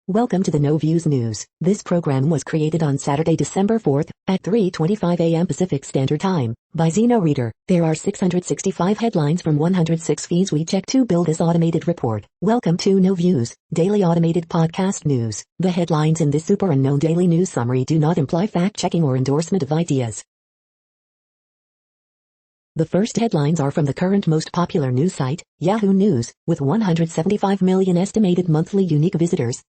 Welcome to the No Views News. This program was created on Saturday, December 4th, at 3:25 a.m. Pacific Standard Time, by Zeno Reader. There are 665 headlines from 106 feeds we check to build this automated report. Welcome to No Views, daily automated podcast news. The headlines in this super unknown daily news summary do not imply fact-checking or endorsement of ideas. The first headlines are from the current most popular news site, Yahoo News, with 175 million estimated monthly unique visitors.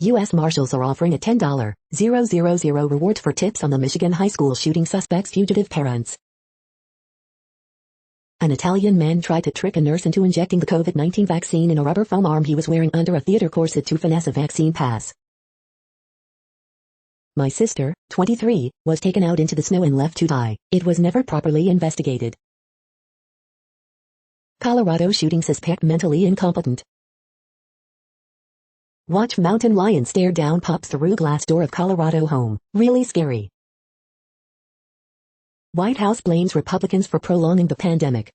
U.S. Marshals are offering a $10,000 reward for tips on the Michigan high school shooting suspect's fugitive parents. An Italian man tried to trick a nurse into injecting the COVID-19 vaccine in a rubber foam arm he was wearing under a theater corset to finesse a vaccine pass. My sister, 23, was taken out into the snow and left to die. It was never properly investigated. Colorado shooting suspect mentally incompetent. Watch mountain lion stare down pops through glass door of Colorado home. Really scary. White House blames Republicans for prolonging the pandemic.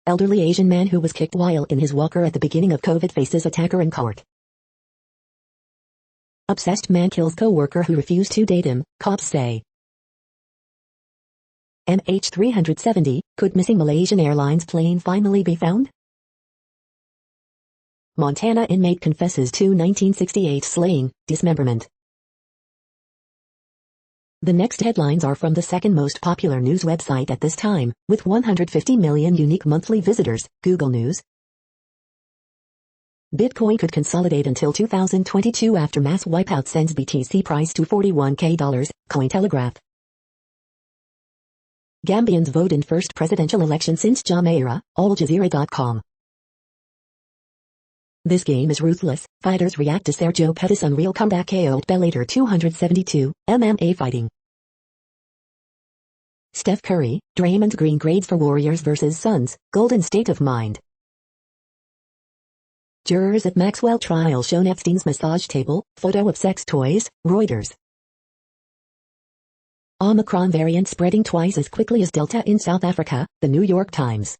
Elderly Asian man who was kicked while in his walker at the beginning of COVID faces attacker in court. Obsessed man kills co-worker who refused to date him, cops say. MH370, could missing Malaysian Airlines plane finally be found? Montana inmate confesses to 1968 slaying, dismemberment. The next headlines are from the second most popular news website at this time, with 150 million unique monthly visitors, Google News. Bitcoin could consolidate until 2022 after mass wipeout sends BTC price to $41K, Cointelegraph. Gambians vote in first presidential election since Jammeh era, AlJazeera.com. This game is ruthless. Fighters react to Sergio Pettis' unreal comeback KO at Bellator 272, MMA fighting. Steph Curry, Draymond Green grades for Warriors vs. Suns, Golden State of Mind. Jurors at Maxwell trial shown Epstein's massage table, photo of sex toys, Reuters. Omicron variant spreading twice as quickly as Delta in South Africa, The New York Times.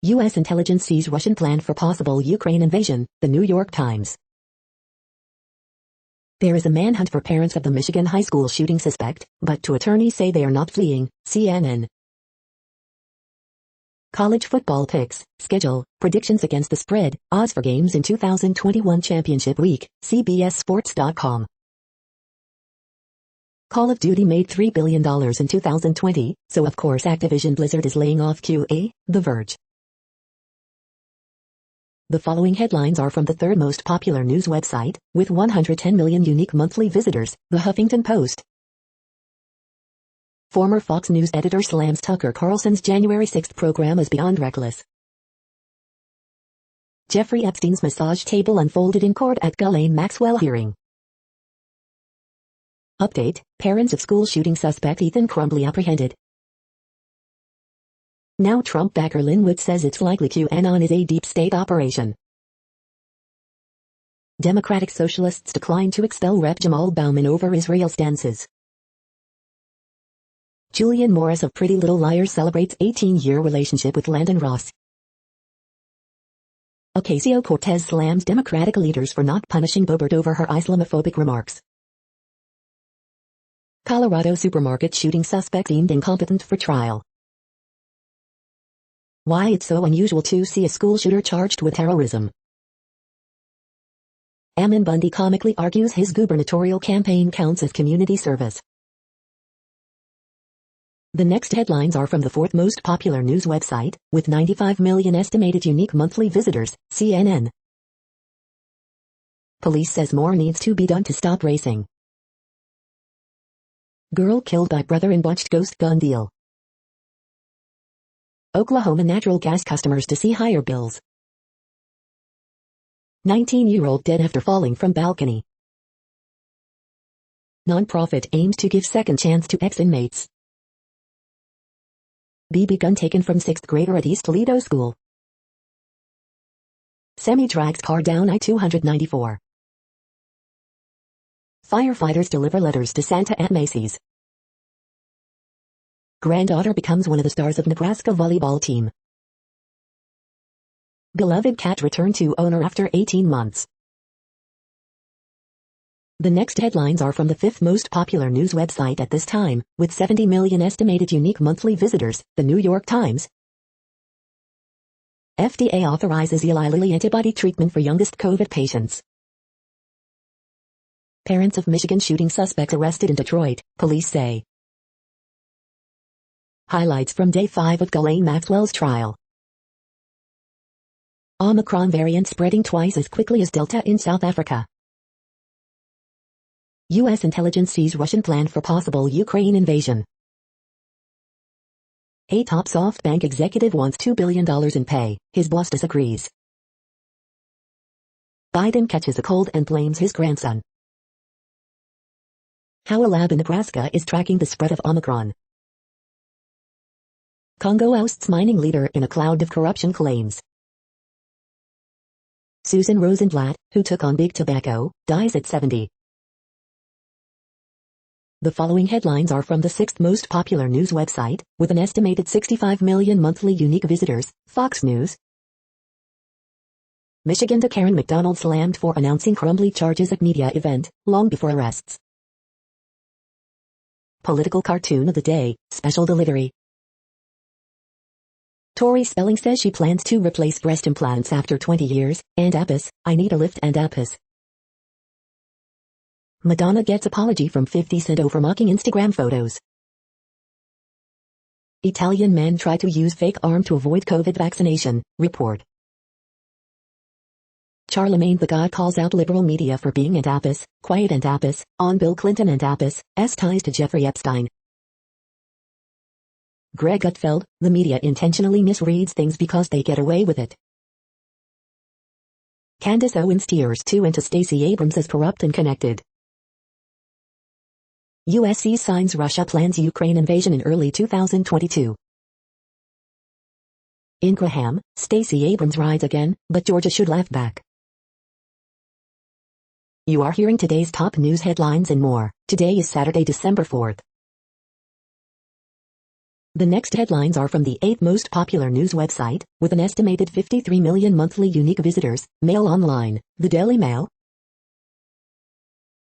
U.S. intelligence sees Russian plan for possible Ukraine invasion, The New York Times. There is a manhunt for parents of the Michigan high school shooting suspect, but two attorneys say they are not fleeing, CNN. College football picks, schedule, predictions against the spread, odds for games in 2021 championship week, CBSSports.com. Call of Duty made $3 billion in 2020, so of course Activision Blizzard is laying off QA, The Verge. The following headlines are from the third most popular news website, with 110 million unique monthly visitors, The Huffington Post. Former Fox News editor slams Tucker Carlson's January 6 program as beyond reckless. Jeffrey Epstein's massage table unfolded in court at Ghislaine Maxwell hearing. Update, parents of school shooting suspect Ethan Crumbley apprehended. Now Trump backer Linwood says it's likely QAnon is a deep state operation. Democratic Socialists decline to expel Rep. Jamal Bowman over Israel stances. Julian Morris of Pretty Little Liars celebrates 18-year relationship with Landon Ross. Ocasio-Cortez slams Democratic leaders for not punishing Boebert over her Islamophobic remarks. Colorado supermarket shooting suspect deemed incompetent for trial. Why it's so unusual to see a school shooter charged with terrorism. Ammon Bundy comically argues his gubernatorial campaign counts as community service. The next headlines are from the fourth most popular news website, with 95 million estimated unique monthly visitors, CNN. Police says more needs to be done to stop racing. Girl killed by brother in botched ghost gun deal. Oklahoma natural gas customers to see higher bills. 19-year-old dead after falling from balcony. Nonprofit aims to give second chance to ex-inmates. BB gun taken from 6th grader at East Toledo School. Semi drags car down I-294. Firefighters deliver letters to Santa at Macy's. Granddaughter becomes one of the stars of Nebraska volleyball team. Beloved cat returned to owner after 18 months. The next headlines are from the fifth most popular news website at this time, with 70 million estimated unique monthly visitors, The New York Times. FDA authorizes Eli Lilly antibody treatment for youngest COVID patients. Parents of Michigan shooting suspect arrested in Detroit, police say. Highlights from Day 5 of Ghislaine Maxwell's trial. Omicron variant spreading twice as quickly as Delta in South Africa. U.S. intelligence sees Russian plan for possible Ukraine invasion. A top SoftBank executive wants $2 billion in pay, his boss disagrees. Biden catches a cold and blames his grandson. How a lab in Nebraska is tracking the spread of Omicron. Congo ousts mining leader in a cloud of corruption claims. Susan Rosenblatt, who took on Big Tobacco, dies at 70. The following headlines are from the sixth most popular news website, with an estimated 65 million monthly unique visitors, Fox News. Michigan to Karen McDonald slammed for announcing crumbly charges at media event, long before arrests. Political cartoon of the day, special delivery. Tori Spelling says she plans to replace breast implants after 20 years, and Apis, I need a lift and Apis. Madonna gets apology from 50 Cent over mocking Instagram photos. Italian man tried to use fake arm to avoid COVID vaccination, report. Charlemagne the God calls out liberal media for being anti-Apis, quiet anti-Apis, on Bill Clinton and Apis, S ties to Jeffrey Epstein. Greg Gutfeld, the media intentionally misreads things because they get away with it. Candace Owens tears too into Stacey Abrams as corrupt and connected. USC signs Russia plans Ukraine invasion in early 2022. In Graham, Stacey Abrams rides again, but Georgia should laugh back. You are hearing today's top news headlines and more. Today is Saturday, December 4th. The next headlines are from the eighth most popular news website, with an estimated 53 million monthly unique visitors, Mail Online, the Daily Mail.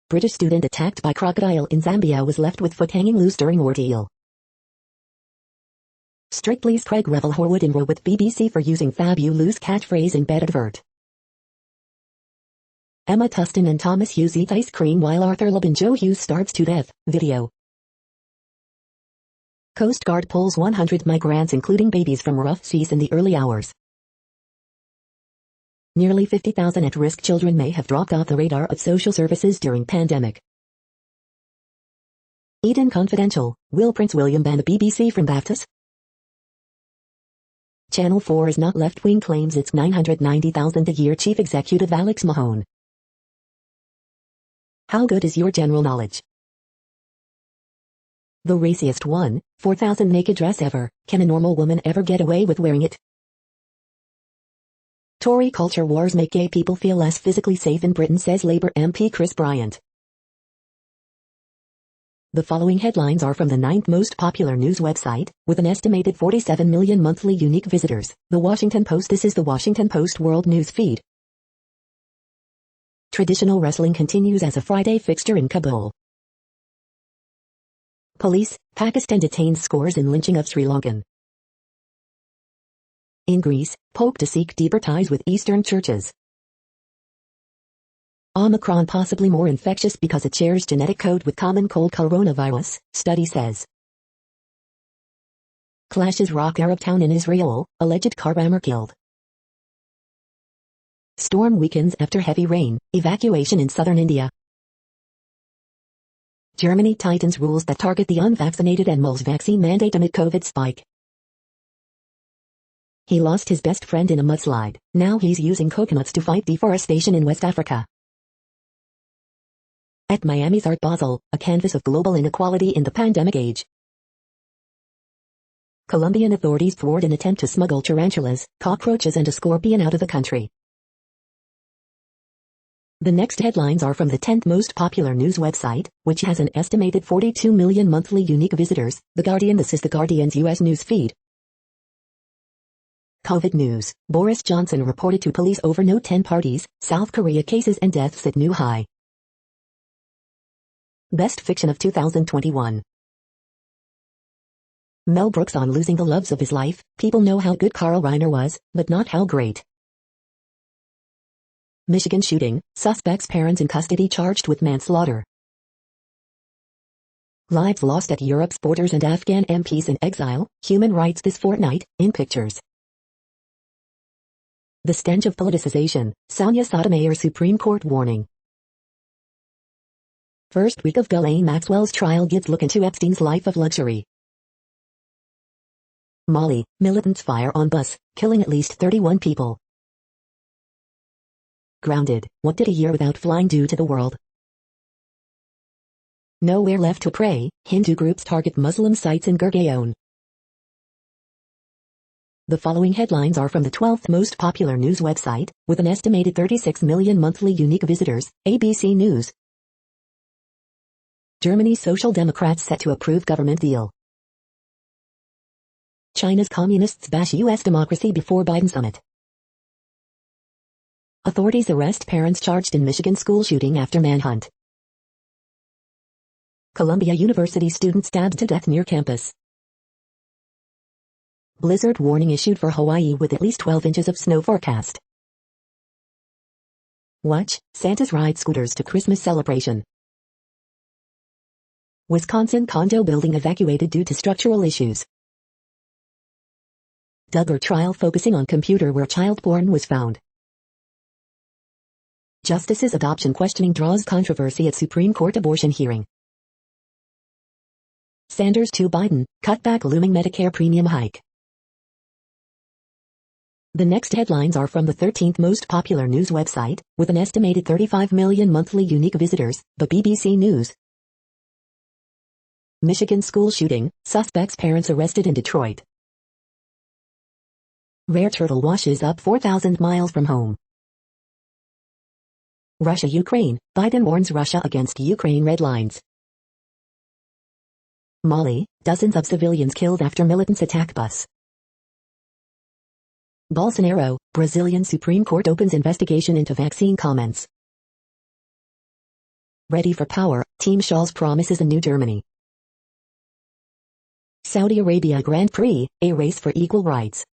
British student attacked by crocodile in Zambia was left with foot hanging loose during ordeal. Strictly's Craig Revel Horwood in row with BBC for using fabulous catchphrase in bed advert. Emma Tustin and Thomas Hughes eat ice cream while Arthur Loeb and Joe Hughes starves to death, video. Coast Guard pulls 100 migrants including babies from rough seas in the early hours. Nearly 50,000 at-risk children may have dropped off the radar of social services during pandemic. Eden Confidential, will Prince William ban the BBC from BAFTAs? Channel 4 is not left-wing claims its $990,000 a year chief executive Alex Mahone. How good is your general knowledge? The raciest one, 4,000 naked dress ever, can a normal woman ever get away with wearing it? Tory culture wars make gay people feel less physically safe in Britain, says Labour MP Chris Bryant. The following headlines are from the ninth most popular news website, with an estimated 47 million monthly unique visitors, The Washington Post. This is the Washington Post World News feed. Traditional wrestling continues as a Friday fixture in Kabul. Police, Pakistan detains scores in lynching of Sri Lankan. In Greece, Pope to seek deeper ties with Eastern churches. Omicron possibly more infectious because it shares genetic code with common cold coronavirus, study says. Clashes rock Arab town in Israel, alleged car rammer killed. Storm weakens after heavy rain, evacuation in southern India. Germany tightens rules that target the unvaccinated and mulls vaccine mandate amid COVID spike. He lost his best friend in a mudslide, now he's using coconuts to fight deforestation in West Africa. At Miami's Art Basel, a canvas of global inequality in the pandemic age. Colombian authorities thwart an attempt to smuggle tarantulas, cockroaches and a scorpion out of the country. The next headlines are from the 10th most popular news website, which has an estimated 42 million monthly unique visitors, The Guardian. This is The Guardian's U.S. news feed. COVID news. Boris Johnson reported to police over no 10 parties, South Korea cases and deaths at new high. Best fiction of 2021. Mel Brooks on losing the loves of his life. People know how good Carl Reiner was, but not how great. Michigan shooting. Suspect's parents in custody charged with manslaughter. Lives lost at Europe's borders and Afghan MPs in exile. Human rights this fortnight, in pictures. The stench of politicization. Sonia Sotomayor Supreme Court warning. First week of Ghislaine Maxwell's trial gives look into Epstein's life of luxury. Mali, militants fire on bus, killing at least 31 people. Grounded, what did a year without flying do to the world? Nowhere left to pray, Hindu groups target Muslim sites in Gurgaon. The following headlines are from the 12th most popular news website, with an estimated 36 million monthly unique visitors, ABC News. Germany's Social Democrats set to approve government deal. China's communists bash U.S. democracy before Biden summit. Authorities arrest parents charged in Michigan school shooting after manhunt. Columbia University student stabbed to death near campus. Blizzard warning issued for Hawaii with at least 12 inches of snow forecast. Watch, Santa's ride scooters to Christmas celebration. Wisconsin condo building evacuated due to structural issues. Duggar trial focusing on computer where child porn was found. Justice's adoption questioning draws controversy at Supreme Court abortion hearing. Sanders to Biden, cutback looming Medicare premium hike. The next headlines are from the 13th most popular news website, with an estimated 35 million monthly unique visitors, the BBC News. Michigan school shooting, suspect's parents arrested in Detroit. Rare turtle washes up 4,000 miles from home. Russia-Ukraine, Biden warns Russia against Ukraine red lines. Mali, dozens of civilians killed after militants attack bus. Bolsonaro, Brazilian Supreme Court opens investigation into vaccine comments. Ready for power, Team Scholz promises a new Germany. Saudi Arabia Grand Prix, a race for equal rights.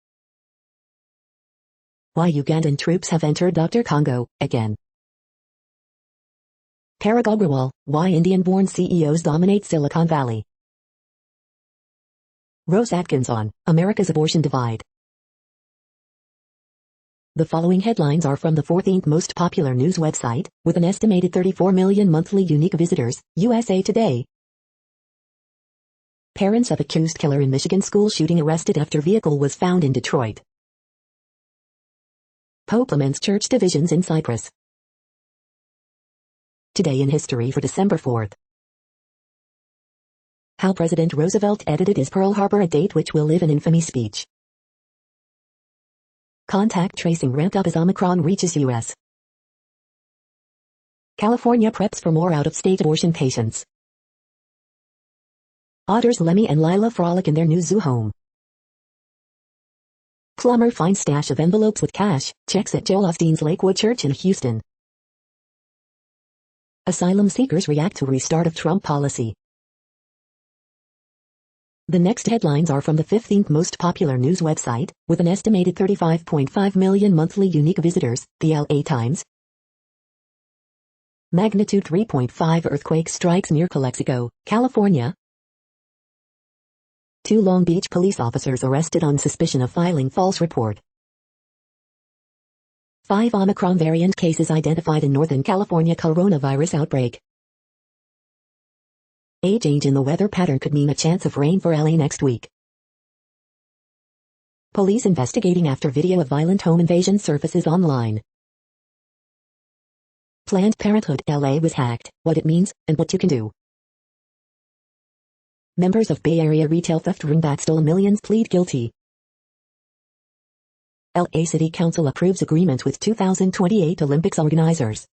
Why Ugandan troops have entered Dr. Congo, again. Parag Agrawal, why Indian-born CEOs dominate Silicon Valley. Rose Atkinson, America's abortion divide. The following headlines are from the 14th most popular news website, with an estimated 34 million monthly unique visitors, USA Today. Parents of accused killer in Michigan school shooting arrested after vehicle was found in Detroit. Pope laments church divisions in Cyprus. Today in history for December 4th. How President Roosevelt edited his Pearl Harbor, a date which will live in infamy speech. Contact tracing ramped up as Omicron reaches U.S. California preps for more out-of-state abortion patients. Otters Lemmy and Lila frolic in their new zoo home. Plumber finds stash of envelopes with cash, checks at Joel Osteen's Lakewood Church in Houston. Asylum seekers react to restart of Trump policy. The next headlines are from the 15th most popular news website, with an estimated 35.5 million monthly unique visitors, the LA Times. Magnitude 3.5 earthquake strikes near Calexico, California. 2 Long Beach police officers arrested on suspicion of filing false report. 5 Omicron variant cases identified in Northern California coronavirus outbreak. A change in the weather pattern could mean a chance of rain for LA next week. Police investigating after video of violent home invasion surfaces online. Planned Parenthood LA was hacked, what it means, and what you can do. Members of Bay Area retail theft ring that stole millions plead guilty. LA City Council approves agreement with 2028 Olympics organizers.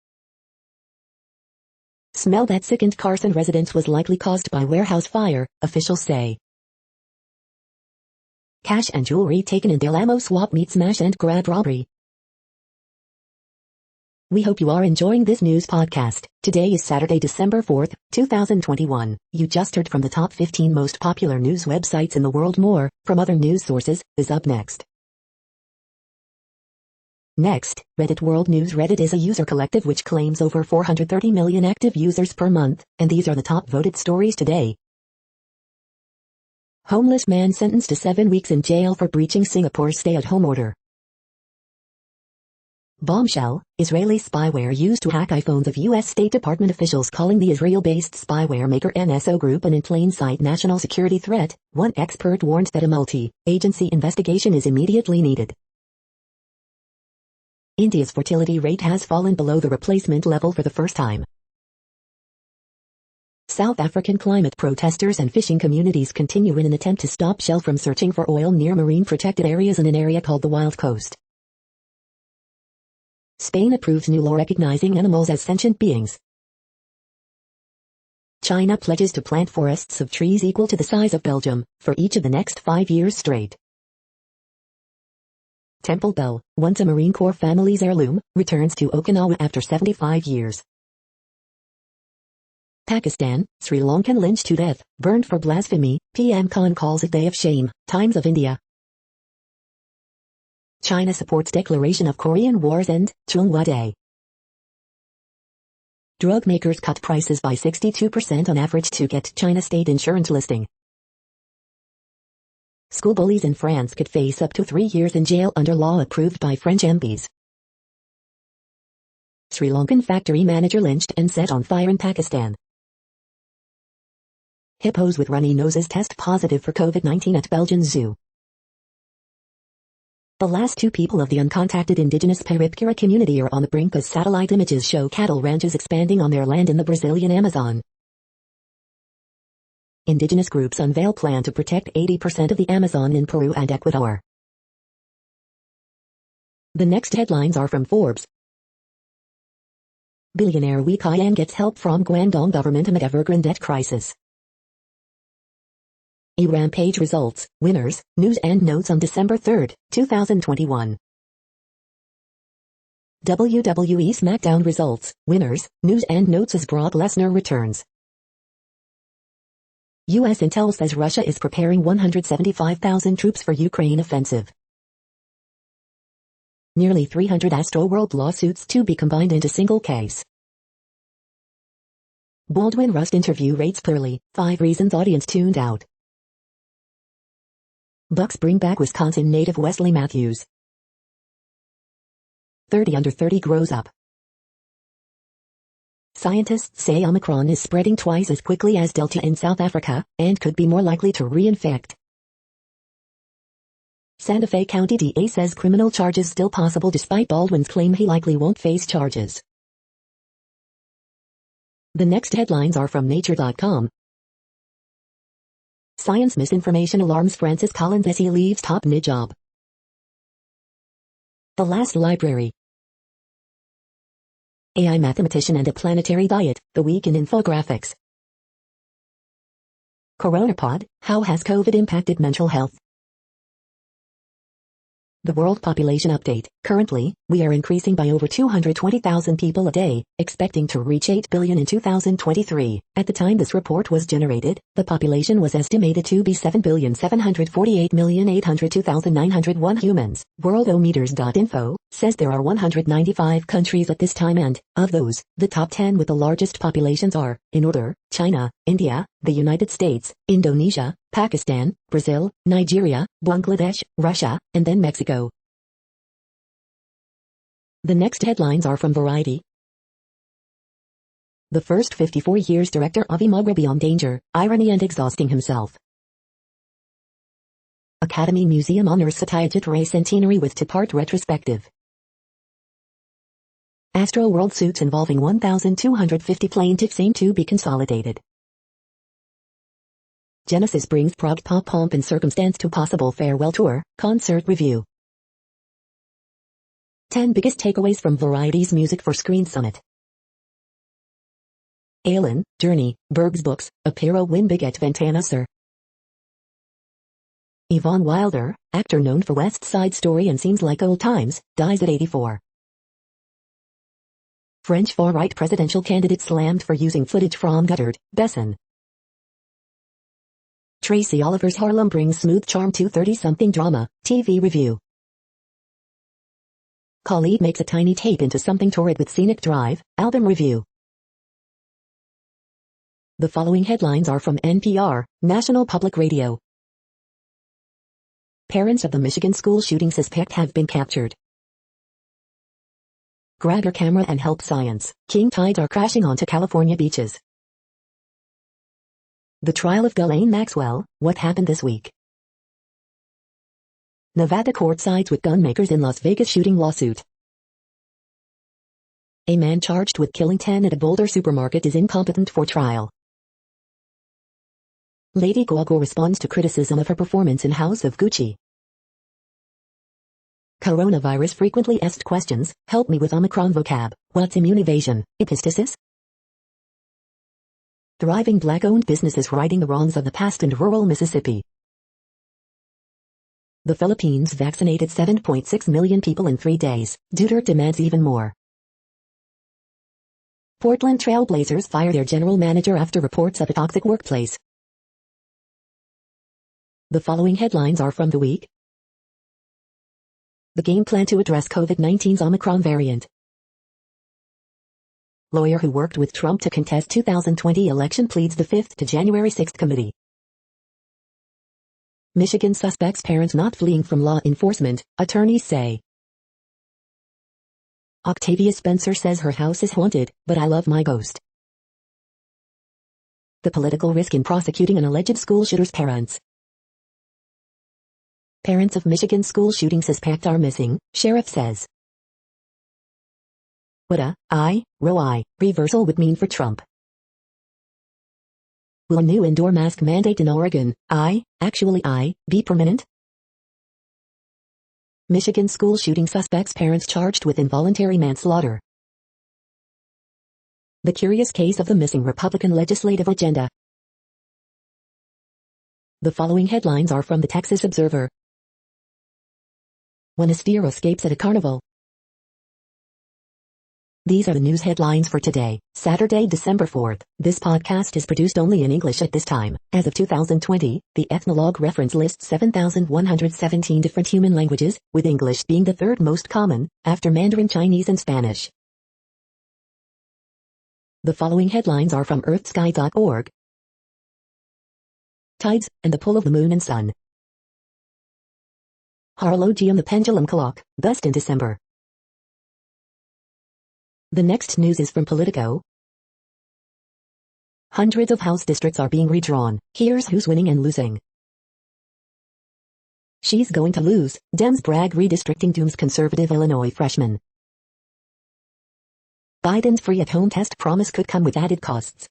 Smell that sickened Carson residence was likely caused by warehouse fire, officials say. Cash and jewelry taken in Del Amo swap meet smash and grab robbery. We hope you are enjoying this news podcast. Today is Saturday, December 4th, 2021. You just heard from the top 15 most popular news websites in the world. More from other news sources is up next. Next, Reddit World News. Reddit is a user collective which claims over 430 million active users per month, and these are the top voted stories today. Homeless man sentenced to 7 weeks in jail for breaching Singapore's stay-at-home order. Bombshell, Israeli spyware used to hack iPhones of U.S. State Department officials calling the Israel-based spyware maker NSO Group an in plain sight national security threat. One expert warned that a multi-agency investigation is immediately needed. India's fertility rate has fallen below the replacement level for the first time. South African climate protesters and fishing communities continue in an attempt to stop Shell from searching for oil near marine protected areas in an area called the Wild Coast. Spain approves new law recognizing animals as sentient beings. China pledges to plant forests of trees equal to the size of Belgium for each of the next 5 years straight. Temple Bell, once a Marine Corps family's heirloom, returns to Okinawa after 75 years. Pakistan, Sri Lankan lynched to death, burned for blasphemy. PM Khan calls it day of shame. Times of India. China supports declaration of Korean War's end. Chunghwa Day. Drug makers cut prices by 62% on average to get China state insurance listing. School bullies in France could face up to 3 years in jail under law approved by French MPs. Sri Lankan factory manager lynched and set on fire in Pakistan. Hippos with runny noses test positive for COVID-19 at Belgian zoo. The last 2 people of the uncontacted indigenous Paripura community are on the brink as satellite images show cattle ranches expanding on their land in the Brazilian Amazon. Indigenous groups unveil plan to protect 80% of the Amazon in Peru and Ecuador. The next headlines are from Forbes. Billionaire Wee Ka-yang gets help from Guangdong government amid Evergrande debt crisis. Rampage results, winners, news and notes on December 3, 2021. WWE SmackDown results, winners, news and notes as Brock Lesnar returns. U.S. intel says Russia is preparing 175,000 troops for Ukraine offensive. Nearly 300 Astroworld lawsuits to be combined into single case. Baldwin Rust interview rates poorly, 5 reasons audience tuned out. Bucks bring back Wisconsin native Wesley Matthews. 30 under 30 grows up. Scientists say Omicron is spreading twice as quickly as Delta in South Africa, and could be more likely to reinfect. Santa Fe County DA says criminal charges still possible despite Baldwin's claim he likely won't face charges. The next headlines are from Nature.com. Science misinformation alarms Francis Collins as he leaves top NID job. The Last Library. AI mathematician and a planetary diet, the week in infographics. Coronapod, how has COVID impacted mental health? The World Population Update. Currently, we are increasing by over 220,000 people a day, expecting to reach 8 billion in 2023. At the time this report was generated, the population was estimated to be 7,748,802,901 humans. Worldometers.info says there are 195 countries at this time and, of those, the top 10 with the largest populations are, in order, China, India, the United States, Indonesia, Pakistan, Brazil, Nigeria, Bangladesh, Russia, and then Mexico. The next headlines are from Variety. The first 54 years director Avi Maghribi on danger, irony and exhausting himself. Academy Museum honors Satyajit Ray centenary with two-part retrospective. Astro World suits involving 1,250 plaintiffs aim to be consolidated. Genesis brings prog pop pomp and circumstance to possible farewell tour, concert review. 10 biggest takeaways from Variety's Music for Screen Summit. Alan, Journey, Berg's Books, Apero win big at Ventana Sir. Yvonne Wilder, actor known for West Side Story and Seems Like Old Times, dies at 84. French far-right presidential candidate slammed for using footage from Guttered, Besson. Tracy Oliver's Harlem brings smooth charm to 30-something drama, TV review. Khalid makes a tiny tape into something torrid with Scenic Drive, album review. The following headlines are from NPR, National Public Radio. Parents of the Michigan school shooting suspect have been captured. Grab your camera and help science. King tides are crashing onto California beaches. The trial of Ghislaine Maxwell, what happened this week? Nevada court sides with gunmakers in Las Vegas shooting lawsuit. A man charged with killing 10 at a Boulder supermarket is incompetent for trial. Lady Gaga responds to criticism of her performance in House of Gucci. Coronavirus frequently asked questions, help me with Omicron vocab, what's immune evasion, epistasis? Thriving black-owned businesses righting the wrongs of the past in rural Mississippi. The Philippines vaccinated 7.6 million people in 3 days, Duterte demands even more. Portland Trail Blazers fire their general manager after reports of a toxic workplace. The following headlines are from The Week. The game plan to address COVID-19's Omicron variant. Lawyer who worked with Trump to contest 2020 election pleads the 5th to January 6 committee. Michigan suspect's parents not fleeing from law enforcement, attorneys say. Octavia Spencer says her house is haunted, but I love my ghost. The political risk in prosecuting an alleged school shooter's parents. Parents of Michigan school shooting suspect are missing, sheriff says. What a Roe reversal would mean for Trump. Will a new indoor mask mandate in Oregon, be permanent? Michigan school shooting suspect's parents charged with involuntary manslaughter. The curious case of the missing Republican legislative agenda. The following headlines are from the Texas Observer. When a steer escapes at a carnival. These are the news headlines for today, Saturday, December 4th. This podcast is produced only in English at this time. As of 2020, the Ethnologue reference lists 7,117 different human languages, with English being the third most common, after Mandarin Chinese and Spanish. The following headlines are from earthsky.org. Tides, and the pull of the moon and sun. Horologium, the pendulum clock, best in December. The next news is from Politico. Hundreds of House districts are being redrawn. Here's who's winning and losing. She's going to lose, Dems brag redistricting dooms conservative Illinois freshman. Biden's free at-home test promise could come with added costs.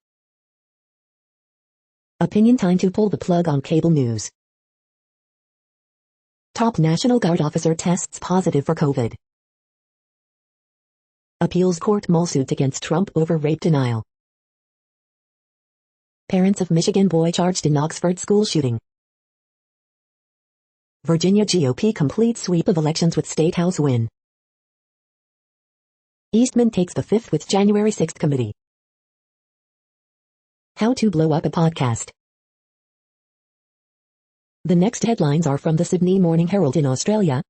Opinion time to pull the plug on cable news. Top National Guard officer tests positive for COVID. Appeals court lawsuit against Trump over rape denial. Parents of Michigan boy charged in Oxford school shooting. Virginia GOP complete sweep of elections with State House win. Eastman takes the 5th with January 6 committee. How to blow up a podcast. The next headlines are from the Sydney Morning Herald in Australia.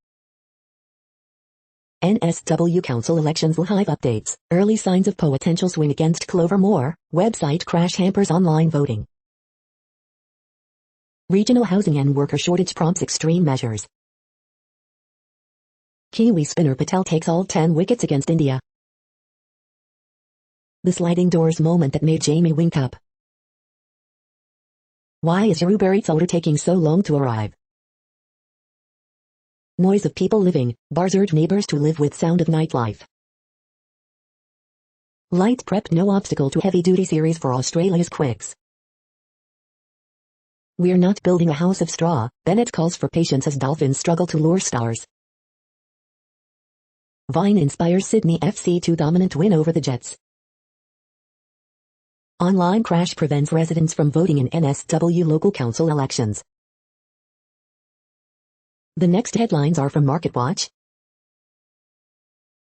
NSW Council elections live updates, early signs of potential swing against Clover Moore, website crash hampers online voting. Regional housing and worker shortage prompts extreme measures. Kiwi spinner Patel takes all 10 wickets against India. The sliding doors moment that made Jamie wink up. Why is your Uber Eats order taking so long to arrive? Noise of people living, bars urge neighbors to live with sound of nightlife. Light prep no obstacle to heavy-duty series for Australia's quicks. We're not building a house of straw, Bennett calls for patience as Dolphins struggle to lure stars. Vine inspires Sydney FC to dominant win over the Jets. Online crash prevents residents from voting in NSW local council elections. The next headlines are from MarketWatch.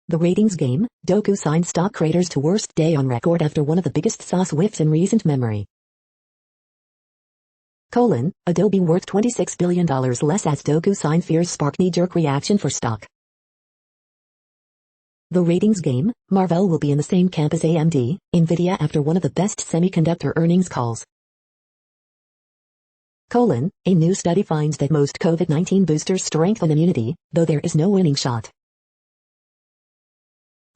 The ratings game, DocuSign stock craters to worst day on record after one of the biggest sauce whiffs in recent memory. Adobe worth $26 billion less as DocuSign fears spark knee-jerk reaction for stock. The ratings game, Marvell will be in the same camp as AMD, Nvidia after one of the best semiconductor earnings calls. A new study finds that most COVID-19 boosters strengthen immunity, though there is no winning shot.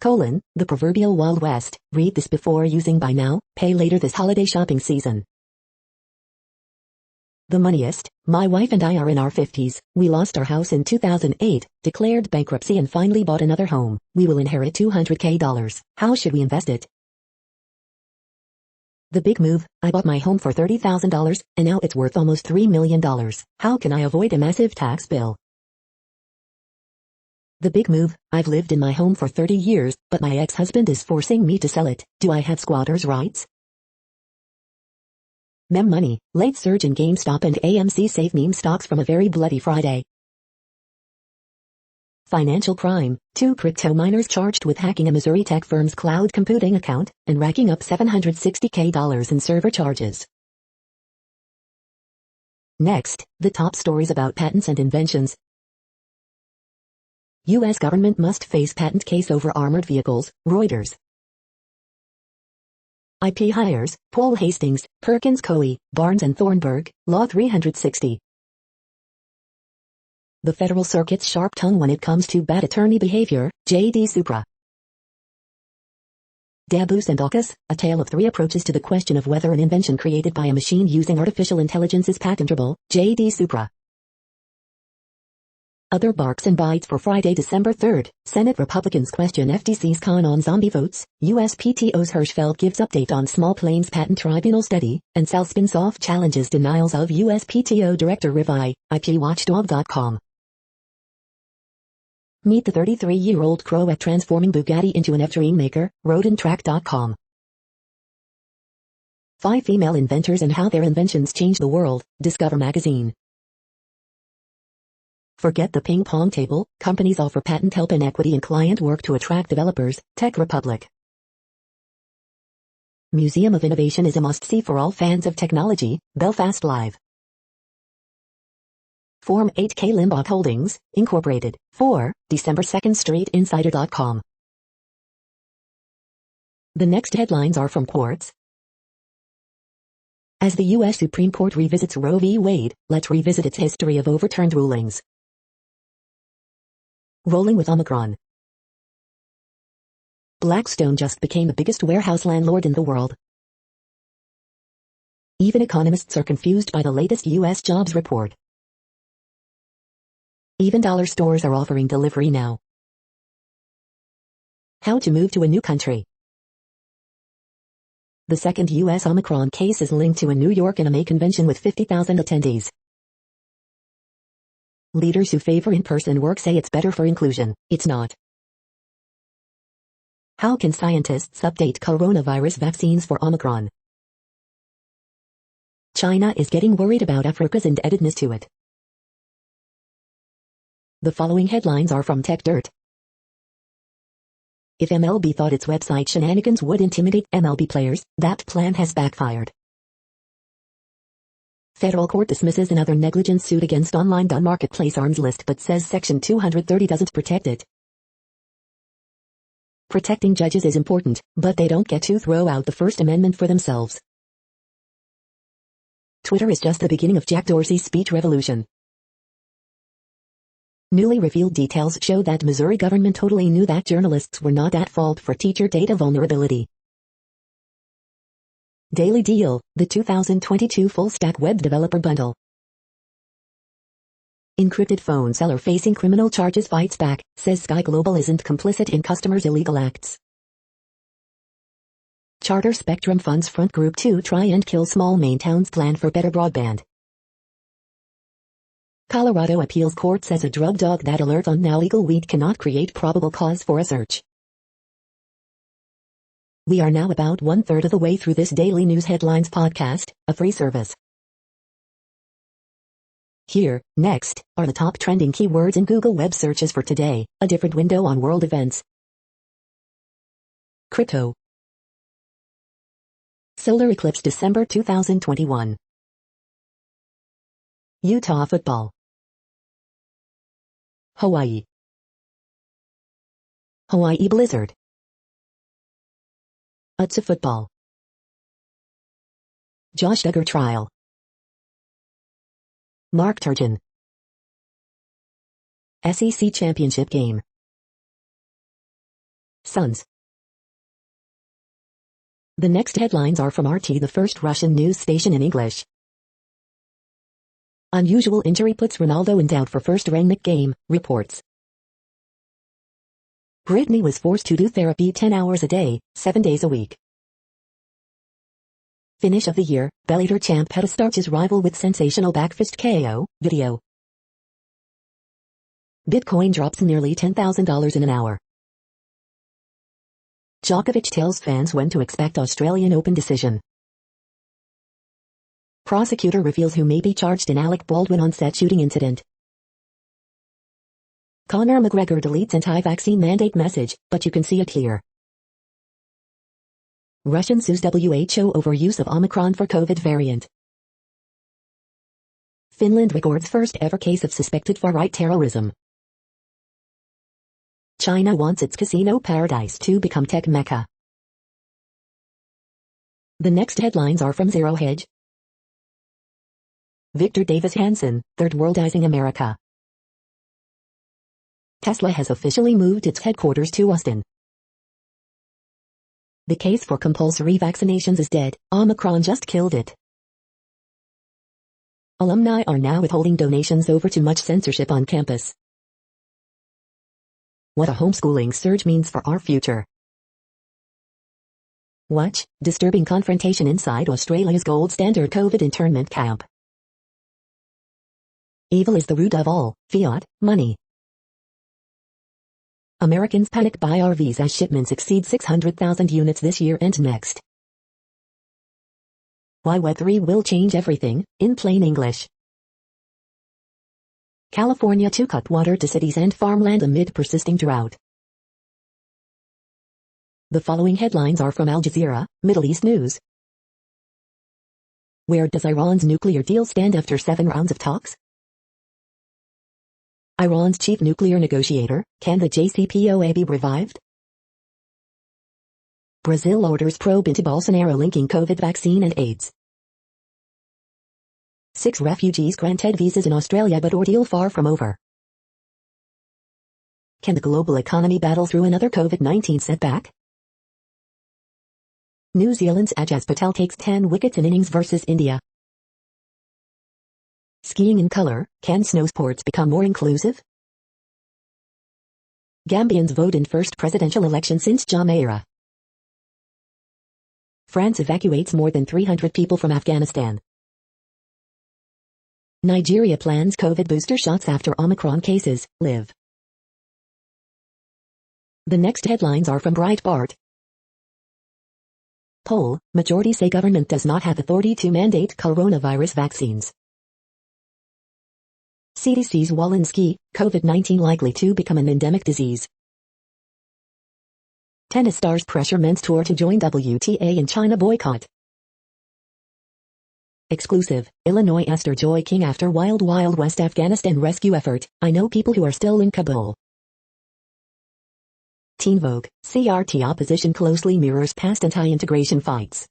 The proverbial Wild West, read this before using buy now, pay later this holiday shopping season. The moneyest, my wife and I are in our 50s, we lost our house in 2008, declared bankruptcy and finally bought another home, we will inherit $200K. How should we invest it? The big move, I bought my home for $30,000, and now it's worth almost $3 million. How can I avoid a massive tax bill? The big move, I've lived in my home for 30 years, but my ex-husband is forcing me to sell it. Do I have squatters' rights? Meme money, late surge in GameStop and AMC save meme stocks from a very bloody Friday. Financial crime, 2 crypto miners charged with hacking a Missouri tech firm's cloud computing account and racking up $760K in server charges. Next, the top stories about patents and inventions. U.S. government must face patent case over armored vehicles, Reuters. IP hires, Paul Hastings, Perkins Coie, Barnes & Thornburg, Law 360. The Federal Circuit's sharp tongue when it comes to bad attorney behavior, J.D. Supra. Dabus and AUKUS, a tale of 3 approaches to the question of whether an invention created by a machine using artificial intelligence is patentable, J.D. Supra. Other barks and bites for Friday, December 3rd, Senate Republicans question FTC's con on zombie votes, USPTO's Hirschfeld gives update on small claims patent tribunal study, and Sal spins off challenges denials of USPTO Director Rivi, IPWatchdog.com. Meet the 33-year-old crow at transforming Bugatti into an F-Dream maker, RoadandTrack.com. 5 female inventors and how their inventions change the world, Discover magazine. Forget the ping pong table, companies offer patent help and equity in client work to attract developers, Tech Republic. Museum of Innovation is a must-see for all fans of technology, Belfast Live. Form 8K Limbach Holdings, Incorporated, 4, December 2nd StreetInsider.com. The next headlines are from Quartz. As the U.S. Supreme Court revisits Roe v. Wade, let's revisit its history of overturned rulings. Rolling with Omicron. Blackstone just became the biggest warehouse landlord in the world. Even economists are confused by the latest U.S. jobs report. Even dollar stores are offering delivery now. How to move to a new country. The second U.S. Omicron case is linked to a New York anime convention with 50,000 attendees. Leaders who favor in-person work say it's better for inclusion. It's not. How can scientists update coronavirus vaccines for Omicron? China is getting worried about Africa's indebtedness to it. The following headlines are from TechDirt. If MLB thought its website shenanigans would intimidate MLB players, that plan has backfired. Federal court dismisses another negligence suit against online marketplace arms list but says Section 230 doesn't protect it. Protecting judges is important, but they don't get to throw out the First Amendment for themselves. Twitter is just the beginning of Jack Dorsey's speech revolution. Newly revealed details show that Missouri government totally knew that journalists were not at fault for teacher data vulnerability. Daily Deal, the 2022 full-stack web developer bundle. Encrypted phone seller facing criminal charges fights back, says Sky Global isn't complicit in customers' illegal acts. Charter Spectrum funds front group to try and kill small Maine towns plan for better broadband. Colorado appeals court says a drug dog that alerts on now legal weed cannot create probable cause for a search. We are now about 1/3 of the way through this daily news headlines podcast, a free service. Here, next, are the top trending keywords in Google web searches for today, a different window on world events. Crypto. Solar eclipse December 2021. Utah football. Hawaii. Hawaii blizzard. UTC football. Josh Duggar trial. Mark Turgeon. SEC championship game. Suns. The next headlines are from RT, the first Russian news station in English. Unusual injury puts Ronaldo in doubt for first Rangnick game, reports. Britney was forced to do therapy 10 hours a day, 7 days a week. Finish of the year, Bellator champ Pettis starts his rival with sensational backfist KO, video. Bitcoin drops nearly $10,000 in an hour. Djokovic tells fans when to expect Australian Open decision. Prosecutor reveals who may be charged in Alec Baldwin on-set shooting incident. Conor McGregor deletes anti-vaccine mandate message, but you can see it here. Russian sues WHO over use of Omicron for COVID variant. Finland records first ever case of suspected far-right terrorism. China wants its casino paradise to become tech mecca. The next headlines are from Zero Hedge. Victor Davis Hanson, Third Worldizing America. Tesla has officially moved its headquarters to Austin. The case for compulsory vaccinations is dead, Omicron just killed it. Alumni are now withholding donations over too much censorship on campus. What a homeschooling surge means for our future. Watch, disturbing confrontation inside Australia's gold standard COVID internment camp. Evil is the root of all, fiat, money. Americans panic buy RVs as shipments exceed 600,000 units this year and next. Why Web3 will change everything, in plain English. California to cut water to cities and farmland amid persisting drought. The following headlines are from Al Jazeera, Middle East News. Where does Iran's nuclear deal stand after 7 rounds of talks? Iran's chief nuclear negotiator, can the JCPOA be revived? Brazil orders probe into Bolsonaro linking COVID vaccine and AIDS. 6 refugees granted visas in Australia but ordeal far from over. Can the global economy battle through another COVID-19 setback? New Zealand's Ajaz Patel takes 10 wickets in innings versus India. Skiing in color, can snow sports become more inclusive? Gambians vote in first presidential election since Jammeh era. France evacuates more than 300 people from Afghanistan. Nigeria plans COVID booster shots after Omicron cases, live. The next headlines are from Breitbart. Poll, majority say government does not have authority to mandate coronavirus vaccines. CDC's Walensky, COVID-19 likely to become an endemic disease. Tennis stars pressure men's tour to join WTA in China boycott. Exclusive, Illinois Esther Joy King after Wild West Afghanistan rescue effort, I know people who are still in Kabul. Teen Vogue, CRT opposition closely mirrors past anti-integration fights.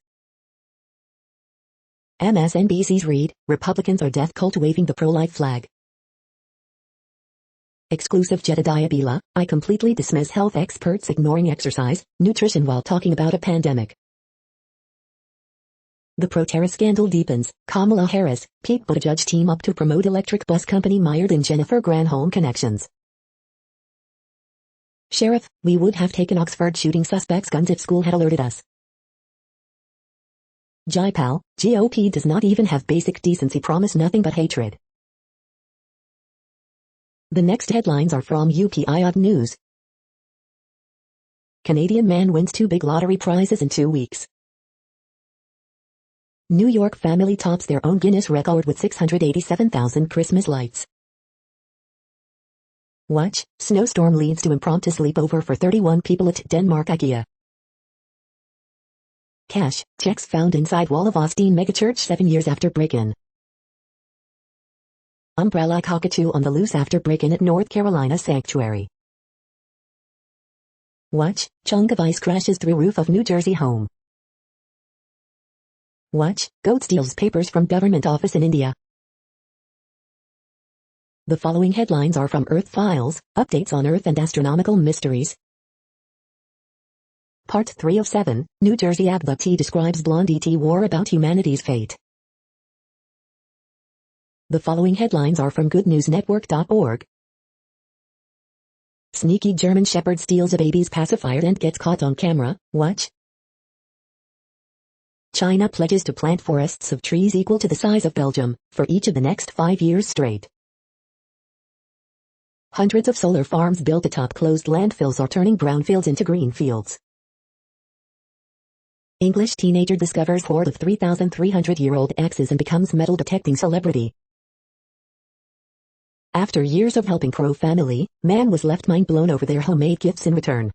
MSNBC's read, Republicans are death cult waving the pro-life flag. Exclusive Jedediah Bila, I completely dismiss health experts ignoring exercise, nutrition while talking about a pandemic. The Proterra scandal deepens, Kamala Harris, Pete Buttigieg team up to promote electric bus company mired in Jennifer Granholm connections. Sheriff, we would have taken Oxford shooting suspects' guns if school had alerted us. Jaipal, GOP does not even have basic decency, promise nothing but hatred. The next headlines are from UPI News. Canadian man wins 2 big lottery prizes in 2 weeks. New York family tops their own Guinness record with 687,000 Christmas lights. Watch, snowstorm leads to impromptu sleepover for 31 people at Denmark IKEA. Cash, checks found inside wall of Austin megachurch 7 years after break-in. Umbrella cockatoo on the loose after break-in at North Carolina sanctuary. Watch, chunk of ice crashes through roof of New Jersey home. Watch, goat steals papers from government office in India. The following headlines are from Earth Files, updates on Earth and astronomical mysteries. Part 3 of 7, New Jersey abductee describes blonde ET war about humanity's fate. The following headlines are from goodnewsnetwork.org. Sneaky German shepherd steals a baby's pacifier and gets caught on camera. Watch. China pledges to plant forests of trees equal to the size of Belgium, for each of the next 5 years straight. Hundreds of solar farms built atop closed landfills are turning brownfields into green fields. English teenager discovers hoard of 3,300-year-old axes and becomes metal-detecting celebrity. After years of helping Crow family, man was left mind-blown over their homemade gifts in return.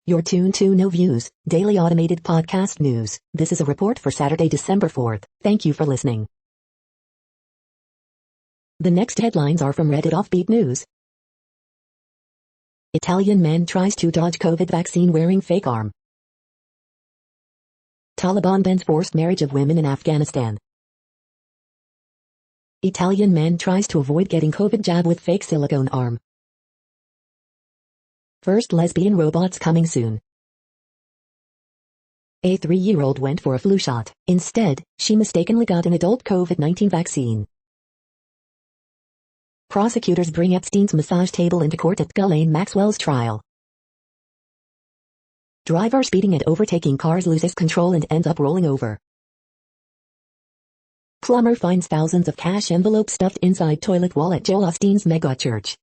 You're tuned to No Views, daily automated podcast news. This is a report for Saturday, December 4th. Thank you for listening. The next headlines are from Reddit Offbeat News. Italian man tries to dodge COVID vaccine wearing fake arm. Taliban bans forced marriage of women in Afghanistan. Italian man tries to avoid getting COVID jab with fake silicone arm. First lesbian robots coming soon. A 3-year-old went for a flu shot. Instead, she mistakenly got an adult COVID-19 vaccine. Prosecutors bring Epstein's massage table into court at Ghislaine Maxwell's trial. Driver speeding and overtaking cars loses control and ends up rolling over. Plumber finds thousands of cash envelopes stuffed inside toilet wall at Joel Osteen's megachurch.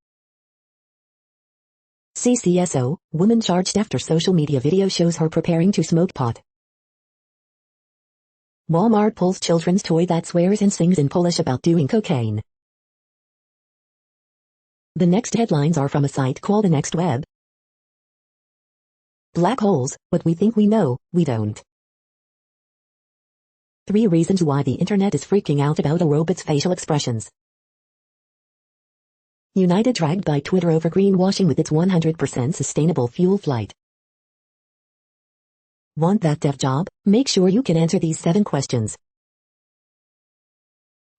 CCSO, woman charged after social media video shows her preparing to smoke pot. Walmart pulls children's toy that swears and sings in Polish about doing cocaine. The next headlines are from a site called The Next Web. Black holes, what we think we know, we don't. 3 reasons why the internet is freaking out about a robot's facial expressions. United dragged by Twitter over greenwashing with its 100% sustainable fuel flight. Want that dev job? Make sure you can answer these 7 questions.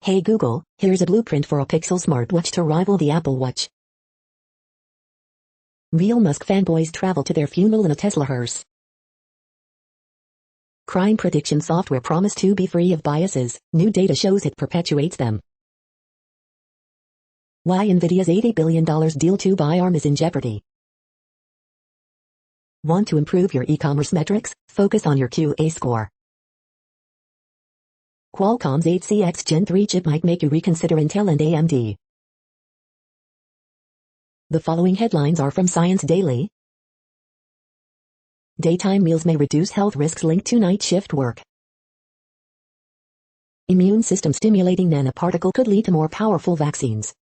Hey Google, here's a blueprint for a Pixel smartwatch to rival the Apple Watch. Real Musk fanboys travel to their funeral in a Tesla hearse. Crime prediction software promised to be free of biases, new data shows it perpetuates them. Why Nvidia's $80 billion deal to buy ARM is in jeopardy. Want to improve your e-commerce metrics? Focus on your QA score. Qualcomm's 8CX Gen 3 chip might make you reconsider Intel and AMD. The following headlines are from Science Daily. Daytime meals may reduce health risks linked to night shift work. Immune system stimulating nanoparticle could lead to more powerful vaccines.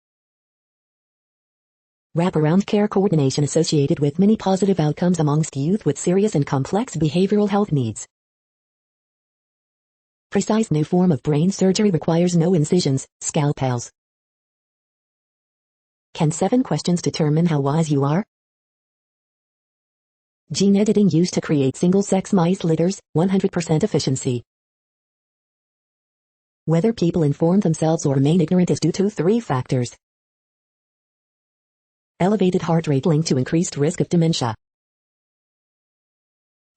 Wraparound care coordination associated with many positive outcomes amongst youth with serious and complex behavioral health needs. Precise new form of brain surgery requires no incisions, scalpels. Can 7 questions determine how wise you are? Gene editing used to create single-sex mice litters, 100% efficiency. Whether people inform themselves or remain ignorant is due to 3 factors. Elevated heart rate linked to increased risk of dementia.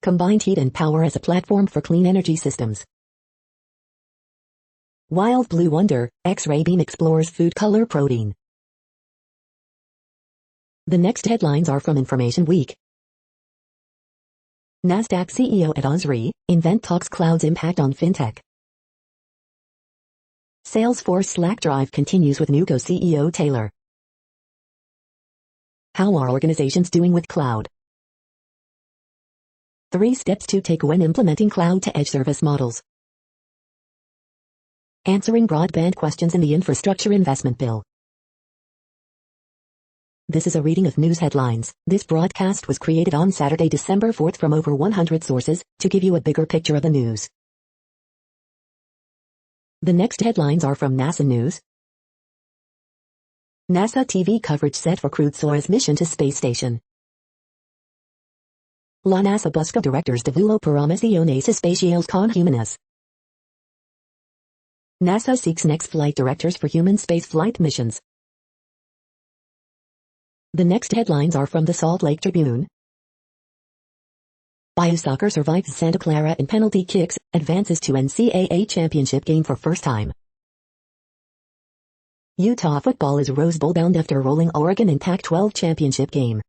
Combined heat and power as a platform for clean energy systems. Wild Blue Wonder, X-ray beam explores food color protein. The next headlines are from Information Week. NASDAQ CEO at Osri, invent talks cloud's impact on fintech. Salesforce Slack drive continues with Nuco CEO Taylor. How are organizations doing with cloud? 3 steps to take when implementing cloud-to-edge service models. Answering broadband questions in the Infrastructure Investment Bill. This is a reading of news headlines. This broadcast was created on Saturday, December 4th from over 100 sources to give you a bigger picture of the news. The next headlines are from NASA News. NASA TV coverage set for crewed Soyuz mission to space station. La NASA busca directors de vuelo para misiones espaciales con humanas. NASA seeks next flight directors for human spaceflight missions. The next headlines are from the Salt Lake Tribune. Bayou Soccer survives Santa Clara in penalty kicks, advances to NCAA championship game for first time. Utah football is Rose Bowl bound after rolling Oregon in Pac-12 championship game.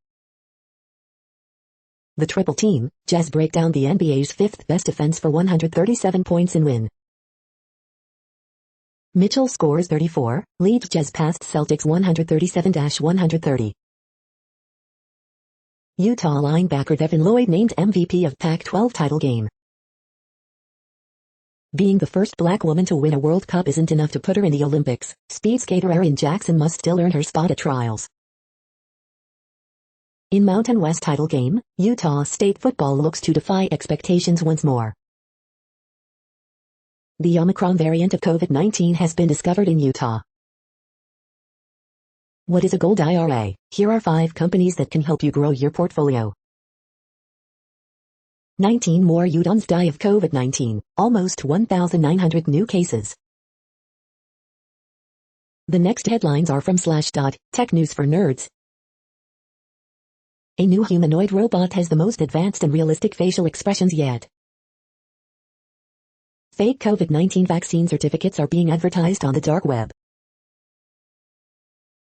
The Triple Team, Jazz break down the NBA's 5th best defense for 137 points in win. Mitchell scores 34, leads Jazz past Celtics 137-130. Utah linebacker Devin Lloyd named MVP of Pac-12 title game. Being the first black woman to win a World Cup isn't enough to put her in the Olympics. Speed skater Erin Jackson must still earn her spot at trials. In Mountain West title game, Utah State football looks to defy expectations once more. The Omicron variant of COVID-19 has been discovered in Utah. What is a gold IRA? Here are 5 companies that can help you grow your portfolio. 19 more Utahns die of COVID-19, almost 1,900 new cases. The next headlines are from Slashdot, Tech News for Nerds. A new humanoid robot has the most advanced and realistic facial expressions yet. Fake COVID-19 vaccine certificates are being advertised on the dark web.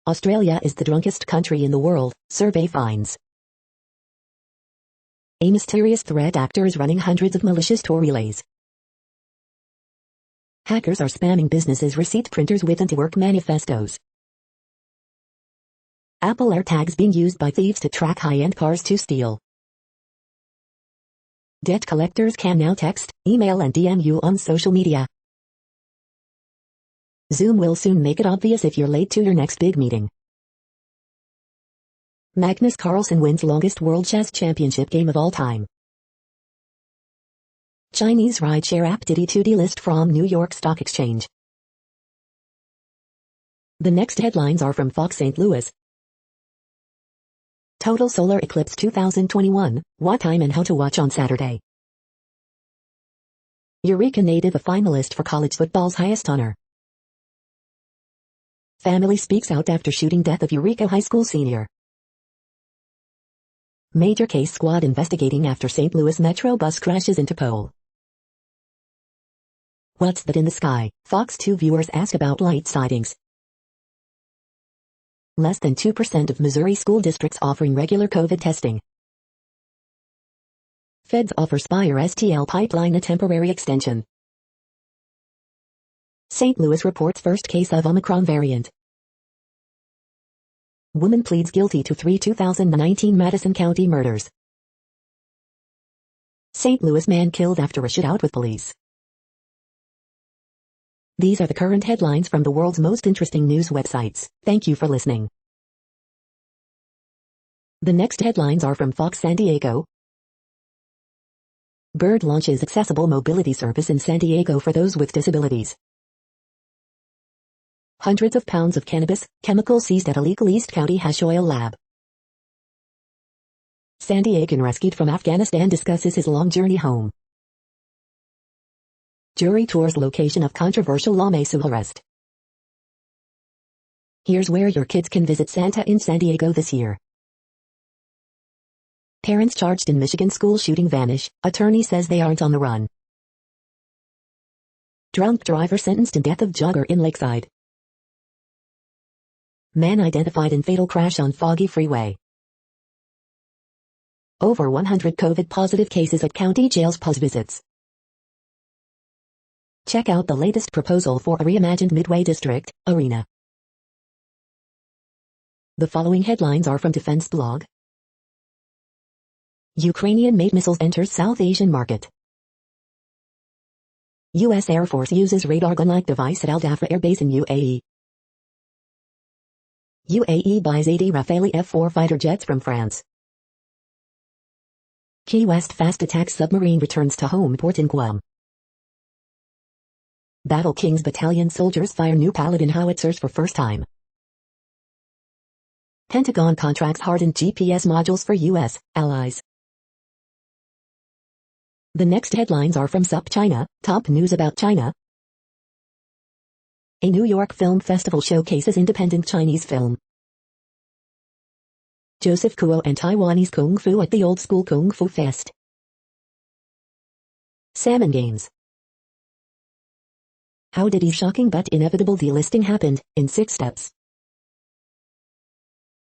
Australia is the drunkest country in the world, survey finds. A mysterious threat actor is running hundreds of malicious tour relays. Hackers are spamming businesses' receipt printers with anti-work manifestos. Apple AirTags being used by thieves to track high-end cars to steal. Debt collectors can now text, email and DM you on social media. Zoom will soon make it obvious if you're late to your next big meeting. Magnus Carlsen wins longest World Chess Championship game of all time. Chinese rideshare app Didi to delist from New York Stock Exchange. The next headlines are from Fox St. Louis. Total Solar Eclipse 2021, what time and how to watch on Saturday. Eureka native a finalist for college football's highest honor. Family speaks out after shooting death of Eureka High School senior. Major case squad investigating after St. Louis Metro bus crashes into pole. What's that in the sky? Fox 2 viewers ask about light sightings. Less than 2% of Missouri school districts offering regular COVID testing. Feds offer Spire STL pipeline a temporary extension. St. Louis reports first case of Omicron variant. Woman pleads guilty to 3 2019 Madison County murders. St. Louis man killed after a shootout with police. These are the current headlines from the world's most interesting news websites. Thank you for listening. The next headlines are from Fox San Diego. Bird launches accessible mobility service in San Diego for those with disabilities. Hundreds of pounds of cannabis, chemical seized at illegal East County hash oil lab. San Diegan rescued from Afghanistan discusses his long journey home. Jury tours location of controversial La Mesa arrest. Here's where your kids can visit Santa in San Diego this year. Parents charged in Michigan school shooting vanish, attorney says they aren't on the run. Drunk driver sentenced in death of jogger in Lakeside. Man identified in fatal crash on foggy freeway. Over 100 COVID-positive cases at county jails pause visits. Check out the latest proposal for a reimagined Midway District, Arena. The following headlines are from Defense Blog. Ukrainian-made missiles enters South Asian market. U.S. Air Force uses radar gun-like device at Al Dhafra Air Base in UAE. UAE buys 80 Rafale F-4 fighter jets from France. Key West fast attack submarine returns to home port in Guam. Battle Kings Battalion soldiers fire new Paladin howitzers for first time. Pentagon contracts hardened GPS modules for U.S. allies. The next headlines are from SUP China, top news about China. A New York Film Festival showcases independent Chinese film. Joseph Kuo and Taiwanese Kung Fu at the Old School Kung Fu Fest. Salmon Games. How did a shocking but inevitable delisting happened, in 6 steps.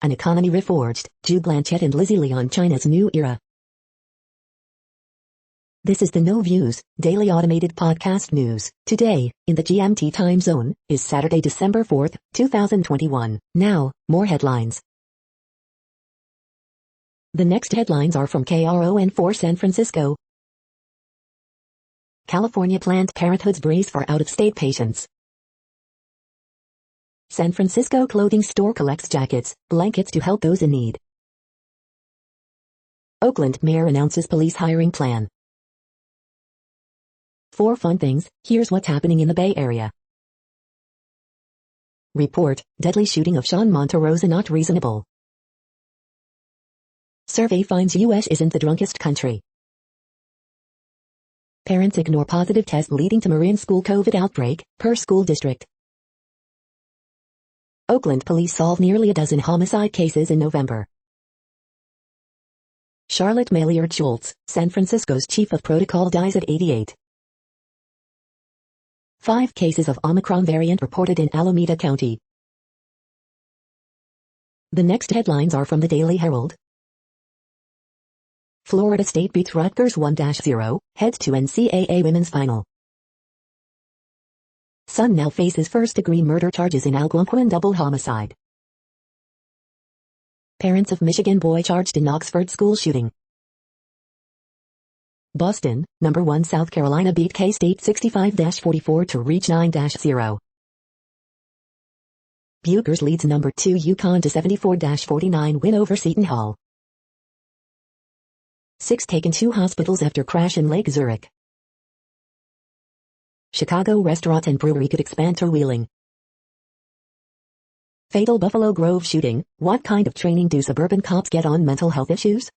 An economy reforged, Jude Blanchett and Lizzie Leon China's new era. This is the No Views, daily automated podcast news. Today, in the GMT time zone, is Saturday, December 4th, 2021. Now, more headlines. The next headlines are from KRON4 San Francisco. California Planned Parenthood's brace for out-of-state patients. San Francisco clothing store collects jackets, blankets to help those in need. Oakland mayor announces police hiring plan. 4 fun things, here's what's happening in the Bay Area. Report, deadly shooting of Sean Monterosa not reasonable. Survey finds U.S. isn't the drunkest country. Parents ignore positive test leading to Marin school COVID outbreak, per school district. Oakland police solve nearly a dozen homicide cases in November. Charlotte Maillard Schultz, San Francisco's chief of protocol, dies at 88. 5 cases of Omicron variant reported in Alameda County. The next headlines are from the Daily Herald. Florida State beats Rutgers 1-0, heads to NCAA women's final. Son now faces first-degree murder charges in Algonquin double homicide. Parents of Michigan boy charged in Oxford school shooting. Boston, number 1 South Carolina beat K-State 65-44 to reach 9-0. Bugers leads number 2 UConn to 74-49 win over Seton Hall. 6 taken to hospitals after crash in Lake Zurich. Chicago restaurant and brewery could expand to Wheeling. Fatal Buffalo Grove shooting, what kind of training do suburban cops get on mental health issues?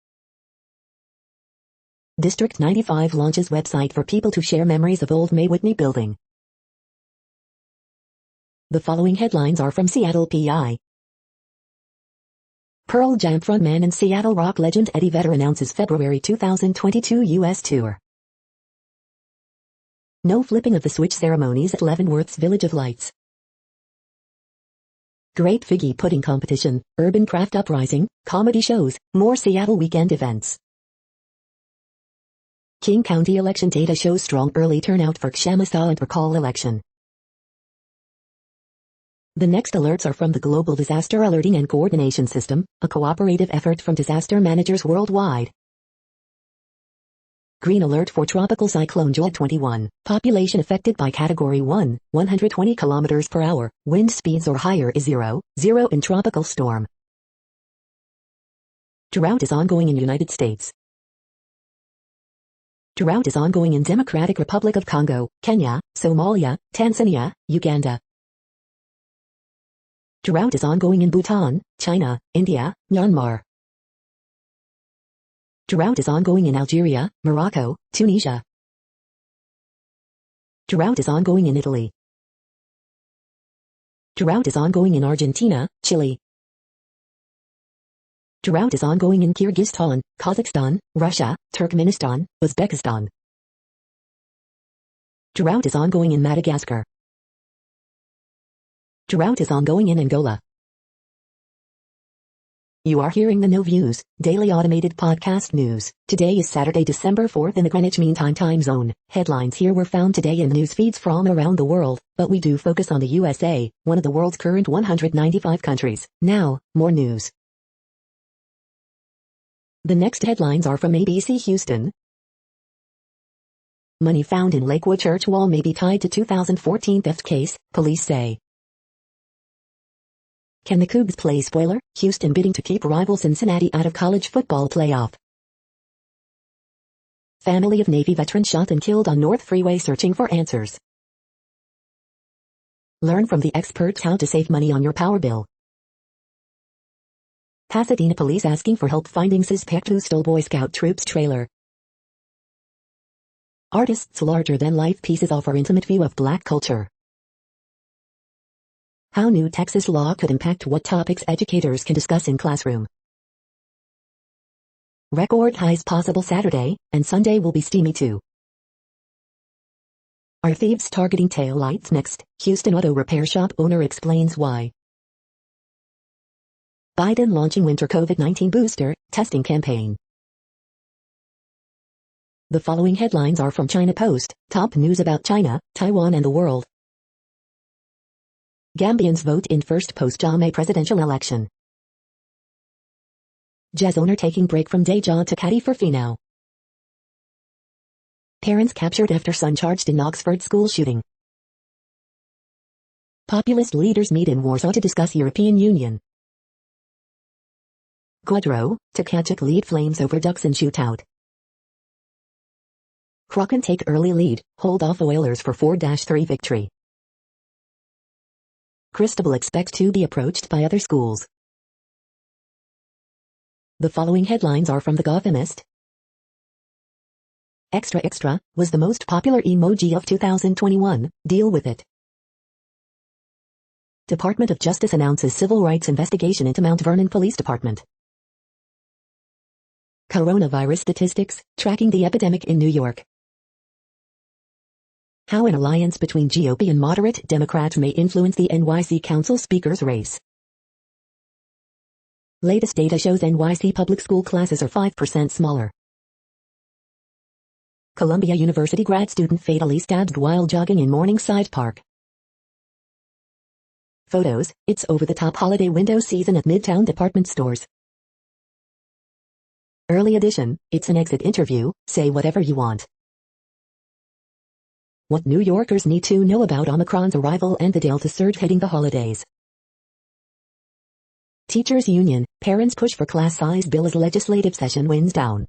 District 95 launches website for people to share memories of old May Whitney building. The following headlines are from Seattle PI. Pearl Jam frontman and Seattle rock legend Eddie Vedder announces February 2022 U.S. tour. No flipping of the switch ceremonies at Leavenworth's Village of Lights. Great Figgy Pudding Competition, Urban Craft Uprising, comedy shows, more Seattle weekend events. King County election data shows strong early turnout for Kshamatha and recall election. The next alerts are from the Global Disaster Alerting and Coordination System, a cooperative effort from disaster managers worldwide. Green alert for Tropical Cyclone Joel 21, population affected by Category 1, 120 km per hour, wind speeds or higher is 0 in tropical storm. Drought is ongoing in United States. Drought is ongoing in Democratic Republic of Congo, Kenya, Somalia, Tanzania, Uganda. Drought is ongoing in Bhutan, China, India, Myanmar. Drought is ongoing in Algeria, Morocco, Tunisia. Drought is ongoing in Italy. Drought is ongoing in Argentina, Chile. Drought is ongoing in Kyrgyzstan, Kazakhstan, Russia, Turkmenistan, Uzbekistan. Drought is ongoing in Madagascar. Drought is ongoing in Angola. You are hearing the No Views, daily automated podcast news. Today is Saturday, December 4th in the Greenwich Mean Time time zone. Headlines here were found today in news feeds from around the world, but we do focus on the USA, one of the world's current 195 countries. Now, more news. The next headlines are from ABC Houston. Money found in Lakewood church wall may be tied to 2014 theft case, police say. Can the Cougs play spoiler? Houston bidding to keep rival Cincinnati out of college football playoff. Family of Navy veteran shot and killed on North Freeway searching for answers. Learn from the experts how to save money on your power bill. Pasadena police asking for help finding suspect who stole Boy Scout troops trailer. Artists' larger-than-life pieces offer intimate view of Black culture. How new Texas law could impact what topics educators can discuss in classroom. Record highs possible Saturday, and Sunday will be steamy too. Are thieves targeting tail lights next? Houston auto repair shop owner explains why. Biden launching winter COVID-19 booster testing campaign. The following headlines are from China Post, top news about China, Taiwan and the world. Gambians vote in first post-Jammeh presidential election. Jazz owner taking break from day job to caddy for Finau. Parents captured after son charged in Oxford school shooting. Populist leaders meet in Warsaw to discuss European Union. Guadro, Tkaczyk lead flames over Ducks in shootout. Kraken take early lead, hold off Oilers for 4-3 victory. Cristobal expects to be approached by other schools. The following headlines are from The Gothamist. Extra Extra was the most popular emoji of 2021, deal with it. Department of Justice announces civil rights investigation into Mount Vernon Police Department. Coronavirus statistics, tracking the epidemic in New York. How an alliance between GOP and moderate Democrats may influence the NYC Council Speaker's race. Latest data shows NYC public school classes are 5% smaller. Columbia University grad student fatally stabbed while jogging in Morningside Park. Photos, it's over-the-top holiday window season at Midtown department stores. Early edition, it's an exit interview, say whatever you want. What New Yorkers need to know about Omicron's arrival and the Delta surge hitting the holidays. Teachers Union, parents push for class size bill as legislative session winds down.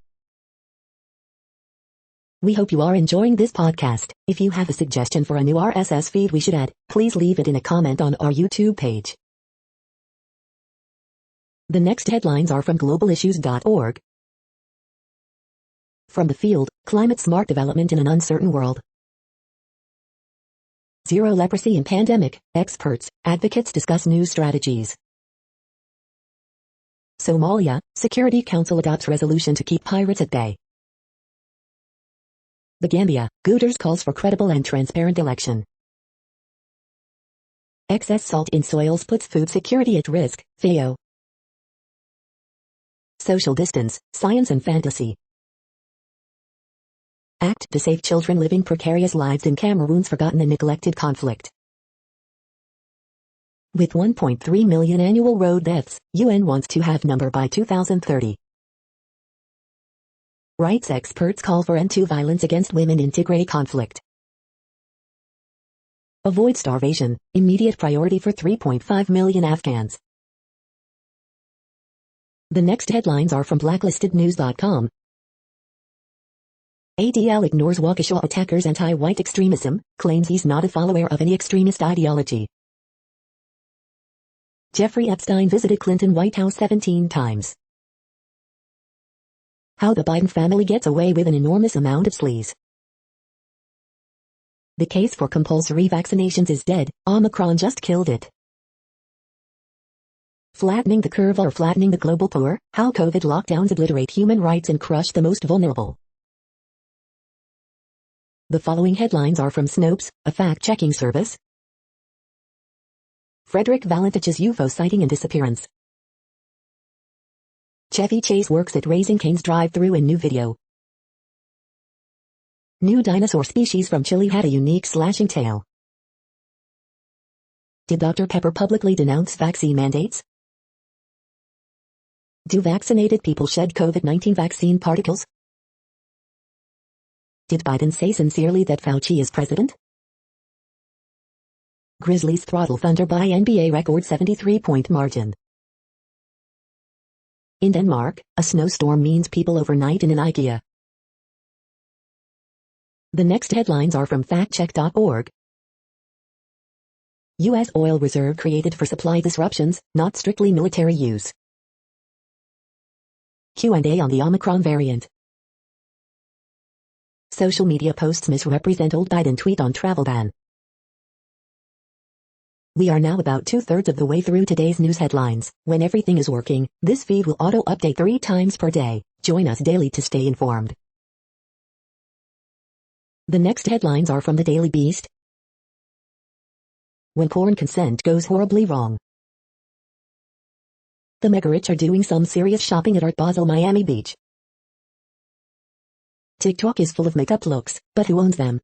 We hope you are enjoying this podcast. If you have a suggestion for a new RSS feed we should add, please leave it in a comment on our YouTube page. The next headlines are from globalissues.org. From the field, climate-smart development in an uncertain world. Zero leprosy in pandemic, experts, advocates discuss new strategies. Somalia, Security Council adopts resolution to keep pirates at bay. The Gambia, Guterres calls for credible and transparent election. Excess salt in soils puts food security at risk, FAO. Social distance, science and fantasy. Act to save children living precarious lives in Cameroon's forgotten and neglected conflict. With 1.3 million annual road deaths, UN wants to have number by 2030. Rights experts call for end to violence against women in Tigray conflict. Avoid starvation, immediate priority for 3.5 million Afghans. The next headlines are from blacklistednews.com. ADL ignores Waukesha attacker's anti-white extremism, claims he's not a follower of any extremist ideology. Jeffrey Epstein visited Clinton White House 17 times. How the Biden family gets away with an enormous amount of sleaze. The case for compulsory vaccinations is dead, Omicron just killed it. Flattening the curve or flattening the global poor, how COVID lockdowns obliterate human rights and crush the most vulnerable. The following headlines are from Snopes, a fact-checking service. Frederick Valentich's UFO sighting and disappearance. Chevy Chase works at Raising Cane's drive-thru in new video. New dinosaur species from Chile had a unique slashing tail. Did Dr. Pepper publicly denounce vaccine mandates? Do vaccinated people shed COVID-19 vaccine particles? Did Biden say sincerely that Fauci is president? Grizzlies throttle Thunder by NBA record 73-point margin. In Denmark, a snowstorm means people overnight in an IKEA. The next headlines are from factcheck.org. U.S. oil reserve created for supply disruptions, not strictly military use. Q&A on the Omicron variant. Social media posts misrepresent old Biden tweet on travel ban. We are now about 2/3 of the way through today's news headlines. When everything is working, this feed will auto-update 3 times per day. Join us daily to stay informed. The next headlines are from the Daily Beast. When porn consent goes horribly wrong. The mega-rich are doing some serious shopping at Art Basel Miami Beach. TikTok is full of makeup looks, but who owns them?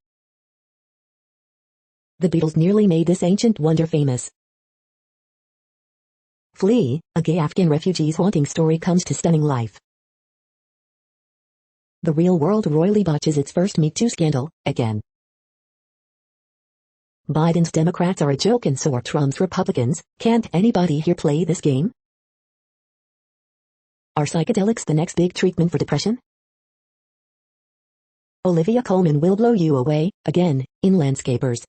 The Beatles nearly made this ancient wonder famous. Flea, a gay Afghan refugee's haunting story comes to stunning life. The real world royally botches its first Me Too scandal, again. Biden's Democrats are a joke and so are Trump's Republicans. Can't anybody here play this game? Are psychedelics the next big treatment for depression? Olivia Colman will blow you away, again, in Landscapers.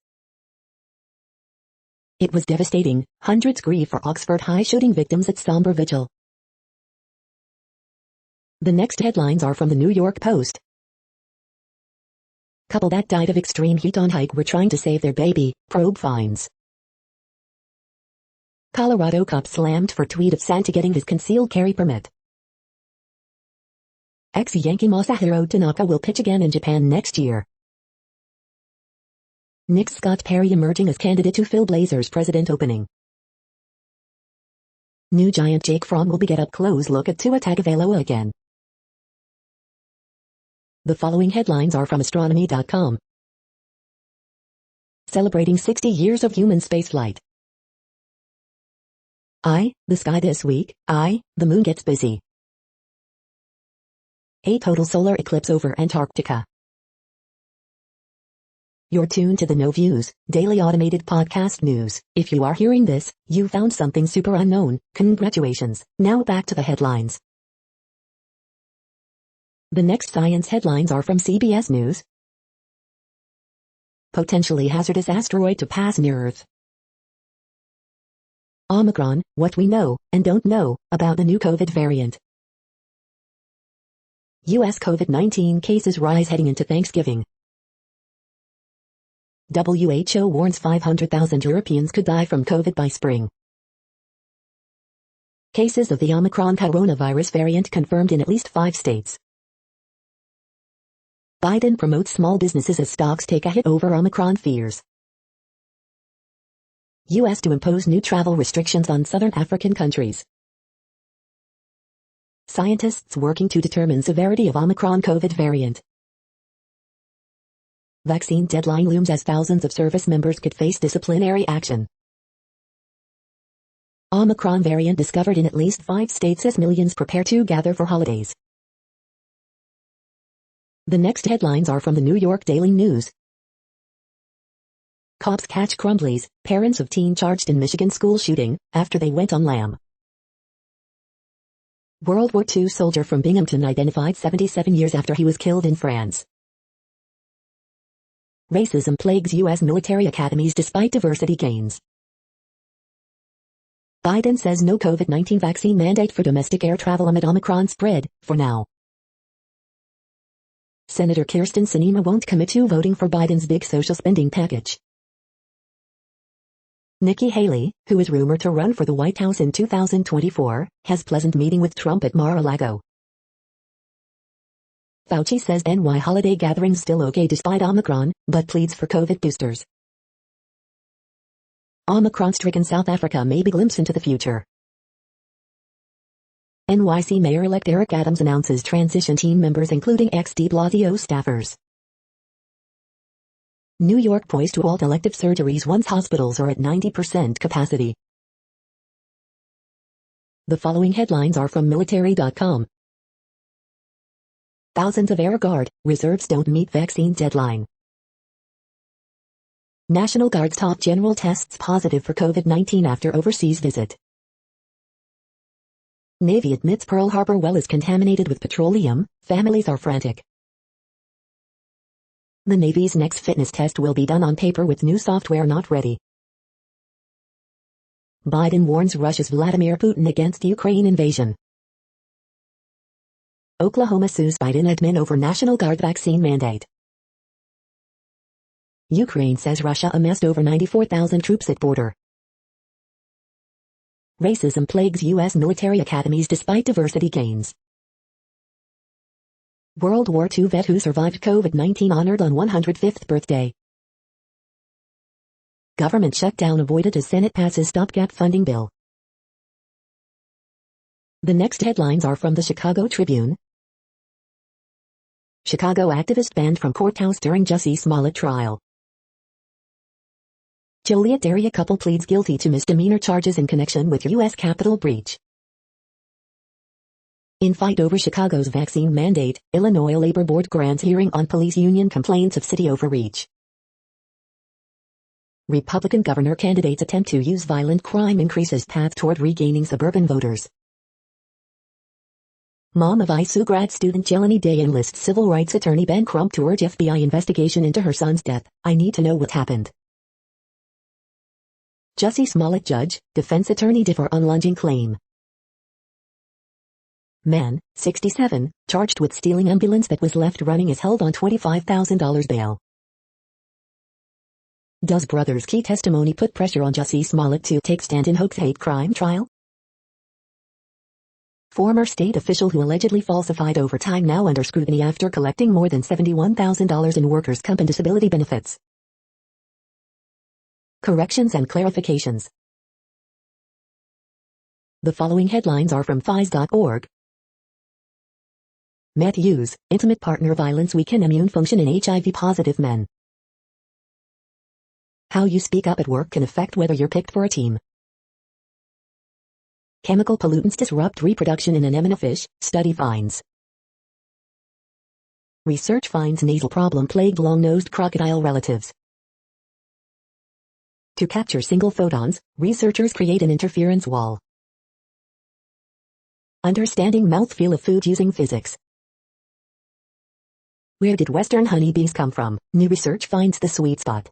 It was devastating, hundreds grieve for Oxford High shooting victims at somber vigil. The next headlines are from the New York Post. Couple that died of extreme heat on hike were trying to save their baby, probe finds. Colorado cop slammed for tweet of Santa getting his concealed carry permit. Ex-Yankee Masahiro Tanaka will pitch again in Japan next year. Knicks Scott Perry emerging as candidate to fill Blazers president opening. New Giant Jake Fromm will be get up close look at Tua Tagovailoa again. The following headlines are from astronomy.com. Celebrating 60 years of human spaceflight. The sky this week. The moon gets busy. A total solar eclipse over Antarctica. You're tuned to the No Views, daily automated podcast news. If you are hearing this, you found something super unknown. Congratulations. Now back to the headlines. The next science headlines are from CBS News. Potentially hazardous asteroid to pass near Earth. Omicron, what we know and don't know about the new COVID variant. U.S. COVID-19 cases rise heading into Thanksgiving. WHO warns 500,000 Europeans could die from COVID by spring. Cases of the Omicron coronavirus variant confirmed in at least 5 states. Biden promotes small businesses as stocks take a hit over Omicron fears. U.S. to impose new travel restrictions on southern African countries. Scientists working to determine severity of Omicron COVID variant. Vaccine deadline looms as thousands of service members could face disciplinary action. Omicron variant discovered in at least 5 states as millions prepare to gather for holidays. The next headlines are from the New York Daily News. Cops catch Crumblies, parents of teen charged in Michigan school shooting, after they went on lam. World War II soldier from Binghamton identified 77 years after he was killed in France. Racism plagues U.S. military academies despite diversity gains. Biden says no COVID-19 vaccine mandate for domestic air travel amid Omicron spread, for now. Senator Kyrsten Sinema won't commit to voting for Biden's big social spending package. Nikki Haley, who is rumored to run for the White House in 2024, has pleasant meeting with Trump at Mar-a-Lago. Fauci says NY holiday gatherings still okay despite Omicron, but pleads for COVID boosters. Omicron-stricken South Africa may be glimpse into the future. NYC Mayor-elect Eric Adams announces transition team members including ex-de Blasio staffers. New York poised to halt elective surgeries once hospitals are at 90% capacity. The following headlines are from military.com. Thousands of Air Guard reserves don't meet vaccine deadline. National Guard's top general tests positive for COVID-19 after overseas visit. Navy admits Pearl Harbor well is contaminated with petroleum, families are frantic. The Navy's next fitness test will be done on paper with new software not ready. Biden warns Russia's Vladimir Putin against Ukraine invasion. Oklahoma sues Biden admin over National Guard vaccine mandate. Ukraine says Russia amassed over 94,000 troops at border. Racism plagues U.S. military academies despite diversity gains. World War II vet who survived COVID-19 honored on 105th birthday. Government shutdown avoided as Senate passes stopgap funding bill. The next headlines are from the Chicago Tribune. Chicago activist banned from courthouse during Jussie Smollett trial. Joliet-area couple pleads guilty to misdemeanor charges in connection with U.S. Capitol breach. In fight over Chicago's vaccine mandate, Illinois Labor Board grants hearing on police union complaints of city overreach. Republican governor candidates attempt to use violent crime increases path toward regaining suburban voters. Mom of ISU grad student Jelani Day enlists civil rights attorney Ben Crump to urge FBI investigation into her son's death. I need to know what happened. Jussie Smollett judge, defense attorney differ on lunging claim. Man, 67, charged with stealing ambulance that was left running is held on $25,000 bail. Does brother's key testimony put pressure on Jussie Smollett to take stand in hoax hate crime trial? Former state official who allegedly falsified overtime now under scrutiny after collecting more than $71,000 in workers' comp and disability benefits. Corrections and clarifications. The following headlines are from FIS.org. Matthews, intimate partner violence weaken immune function in HIV-positive men. How you speak up at work can affect whether you're picked for a team. Chemical pollutants disrupt reproduction in anemone fish, study finds. Research finds nasal problem plagued long-nosed crocodile relatives. To capture single photons, researchers create an interference wall. Understanding mouthfeel of food using physics. Where did western honeybees come from? New research finds the sweet spot.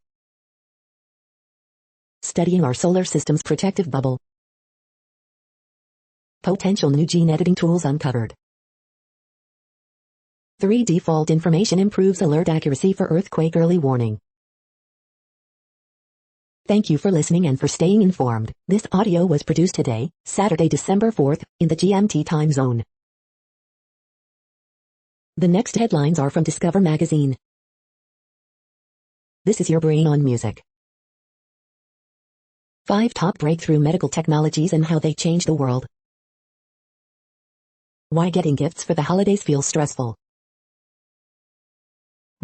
Studying our solar system's protective bubble. Potential new gene editing tools uncovered. 3D fault information improves alert accuracy for earthquake early warning. Thank you for listening and for staying informed. This audio was produced today, Saturday, December 4th, in the GMT time zone. The next headlines are from Discover magazine. This is your brain on music. 5 top breakthrough medical technologies and how they change the world. Why getting gifts for the holidays feels stressful.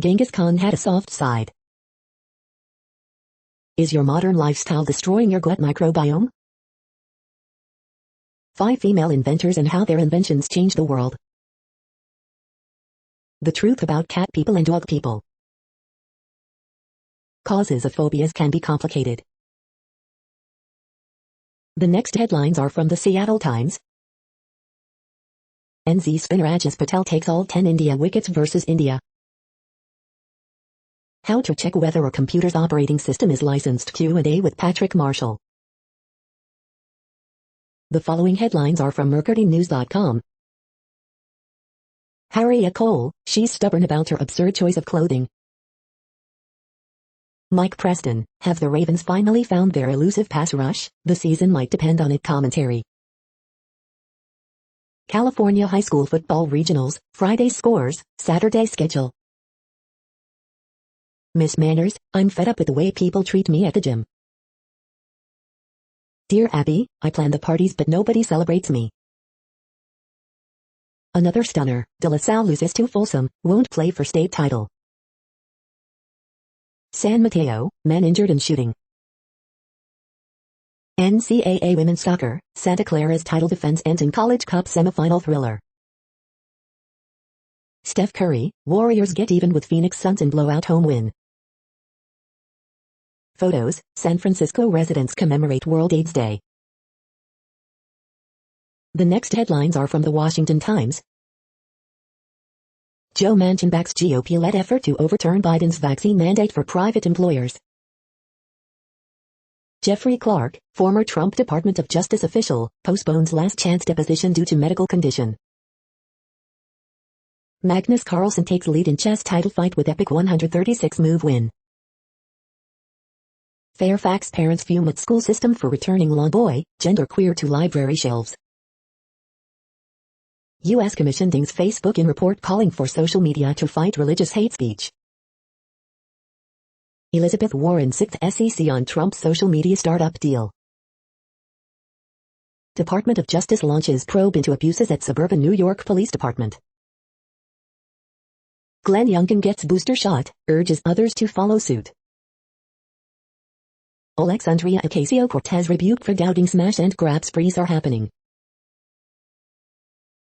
Genghis Khan had a soft side. Is your modern lifestyle destroying your gut microbiome? 5 female inventors and how their inventions change the world. The truth about cat people and dog people. Causes of phobias can be complicated. The next headlines are from the Seattle Times. NZ spinner Ajaz Patel takes all 10 India wickets versus India. How to check whether a computer's operating system is licensed. Q&A with Patrick Marshall. The following headlines are from mercurynews.com. Harriet Cole, she's stubborn about her absurd choice of clothing. Mike Preston, have the Ravens finally found their elusive pass rush? The season might depend on it. Commentary. California High School Football Regionals, Friday scores, Saturday schedule. Miss Manners, I'm fed up with the way people treat me at the gym. Dear Abby, I plan the parties but nobody celebrates me. Another stunner, De La Salle loses to Folsom, won't play for state title. San Mateo, man injured in shooting. NCAA Women's Soccer, Santa Clara's title defense ends in College Cup semifinal thriller. Steph Curry, Warriors get even with Phoenix Suns in blowout home win. Photos, San Francisco residents commemorate World AIDS Day. The next headlines are from the Washington Times. Joe Manchin backs GOP-led effort to overturn Biden's vaccine mandate for private employers. Jeffrey Clark, former Trump Department of Justice official, postpones last chance deposition due to medical condition. Magnus Carlsen takes lead in chess title fight with epic 136-move win. Fairfax parents fume at school system for returning long boy, genderqueer to library shelves. U.S. Commission dings Facebook in report calling for social media to fight religious hate speech. Elizabeth Warren sics SEC on Trump's social media startup deal. Department of Justice launches probe into abuses at suburban New York Police Department. Glenn Youngkin gets booster shot, urges others to follow suit. Alexandria Ocasio-Cortez rebuked for doubting smash and grab sprees are happening.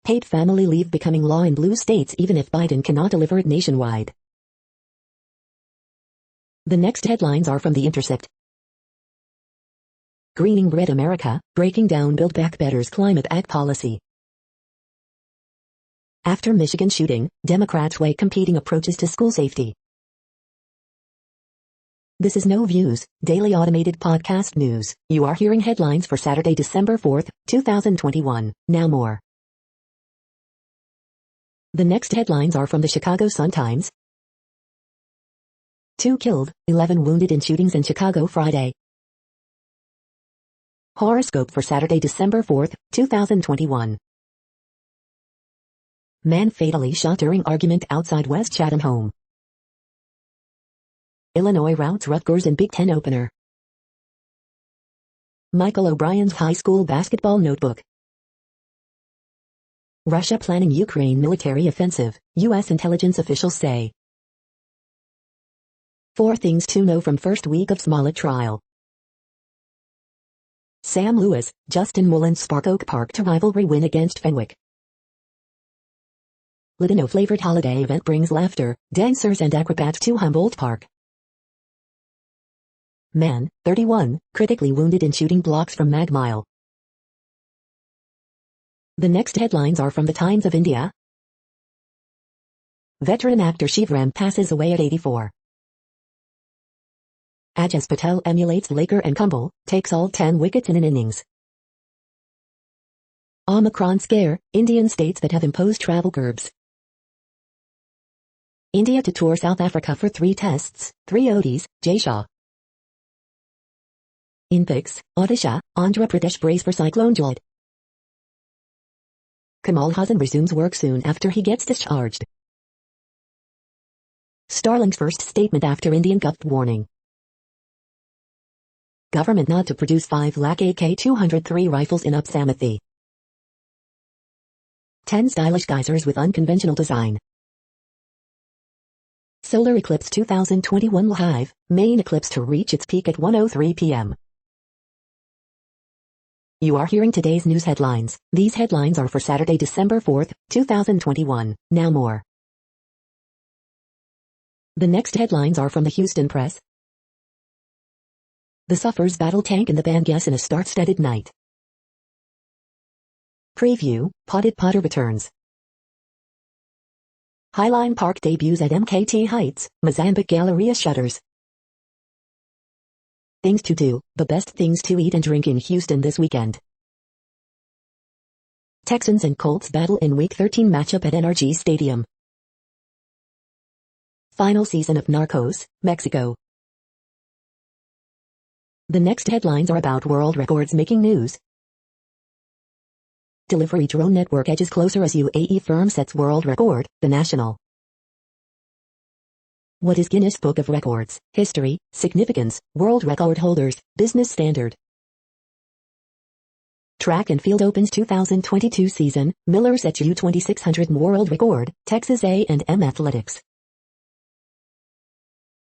Paid family leave becoming law in blue states even if Biden cannot deliver it nationwide. The next headlines are from The Intercept. Greening Bread America, breaking down Build Back Better's climate ag policy. After Michigan shooting, Democrats weigh competing approaches to school safety. This is No Views, daily automated podcast news. You are hearing headlines for Saturday, December 4th, 2021. Now more. The next headlines are from the Chicago Sun-Times. 2 killed, 11 wounded in shootings in Chicago Friday. Horoscope for Saturday, December 4th, 2021. Man fatally shot during argument outside West Chatham home. Illinois routs Rutgers in Big Ten opener. Michael O'Brien's high school basketball notebook. Russia planning Ukraine military offensive, U.S. intelligence officials say. 4 things to know from first week of Smollett trial. Sam Lewis, Justin Mullins spark Oak Park to rivalry win against Fenwick. Latino-flavored holiday event brings laughter, dancers and acrobats to Humboldt Park. Man, 31, critically wounded in shooting blocks from Mag Mile. The next headlines are from the Times of India. Veteran actor Shivram passes away at 84. Ajaz Patel emulates Laker and Kumble, takes all 10 wickets in an innings. Omicron scare, Indian states that have imposed travel curbs. India to tour South Africa for 3 tests, 3 ODIs, Jay Shah. In pics, Odisha, Andhra Pradesh brace for Cyclone Jod. Kamal Hassan resumes work soon after he gets discharged. Starlink's first statement after Indian Gulf warning. Government nod to produce 5 lakh AK-203 rifles in Upsamathi. 10 stylish geysers with unconventional design. Solar eclipse 2021 live, main eclipse to reach its peak at 1:03 p.m. You are hearing today's news headlines. These headlines are for Saturday, December 4th, 2021. Now more. The next headlines are from the Houston Press. The Suffers battle tank in the Bangas in a star-studded night. Preview, Potted Potter returns. Highline Park debuts at MKT Heights, Mozambique Galleria shutters. Things to do, the best things to eat and drink in Houston this weekend. Texans and Colts battle in Week 13 matchup at NRG Stadium. Final season of Narcos, Mexico. The next headlines are about world records making news. Delivery drone network edges closer as UAE firm sets world record, the national. What is Guinness Book of Records, history, significance, world record holders, business standard? Track and Field opens 2022 season, Miller sets U2600 world record, Texas A&M Athletics.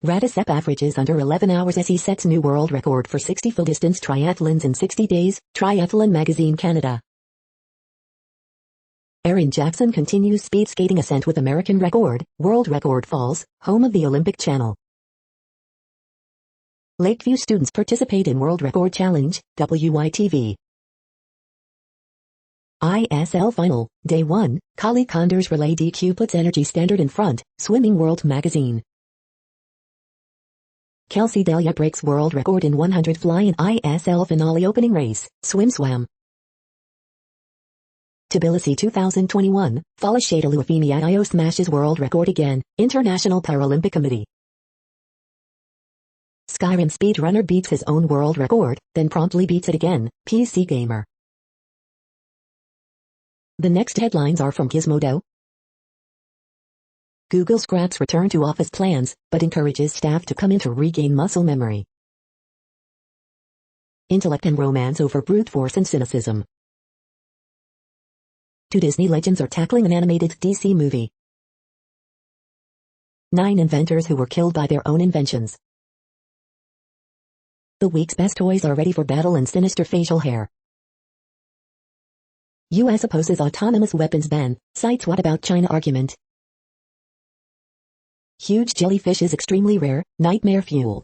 Radisep averages under 11 hours as he sets new world record for 60 full-distance triathlons in 60 days, Triathlon Magazine Canada. Erin Jackson continues speed skating ascent with American record, world record falls, home of the Olympic Channel. Lakeview students participate in World Record Challenge, WYTV. ISL Final, Day 1, Kali Condor's Relay DQ puts energy standard in front, Swimming World Magazine. Kelsey Delia breaks world record in 100 fly in ISL finale opening race, swim swam. Tbilisi 2021, Folashadalu Afemi smashes world record again, International Paralympic Committee. Skyrim speedrunner beats his own world record, then promptly beats it again, PC Gamer. The next headlines are from Gizmodo. Google scraps return to office plans, but encourages staff to come in to regain muscle memory. Intellect and romance over brute force and cynicism. Two Disney legends are tackling an animated DC movie. 9 inventors who were killed by their own inventions. The week's best toys are ready for battle and sinister facial hair. U.S. opposes autonomous weapons ban, cites what about China argument. Huge jellyfish is extremely rare, nightmare fuel.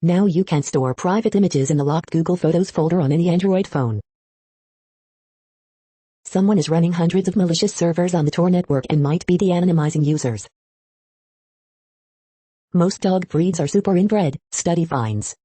Now you can store private images in the locked Google Photos folder on any Android phone. Someone is running hundreds of malicious servers on the Tor network and might be de-anonymizing users. Most dog breeds are super inbred, study finds.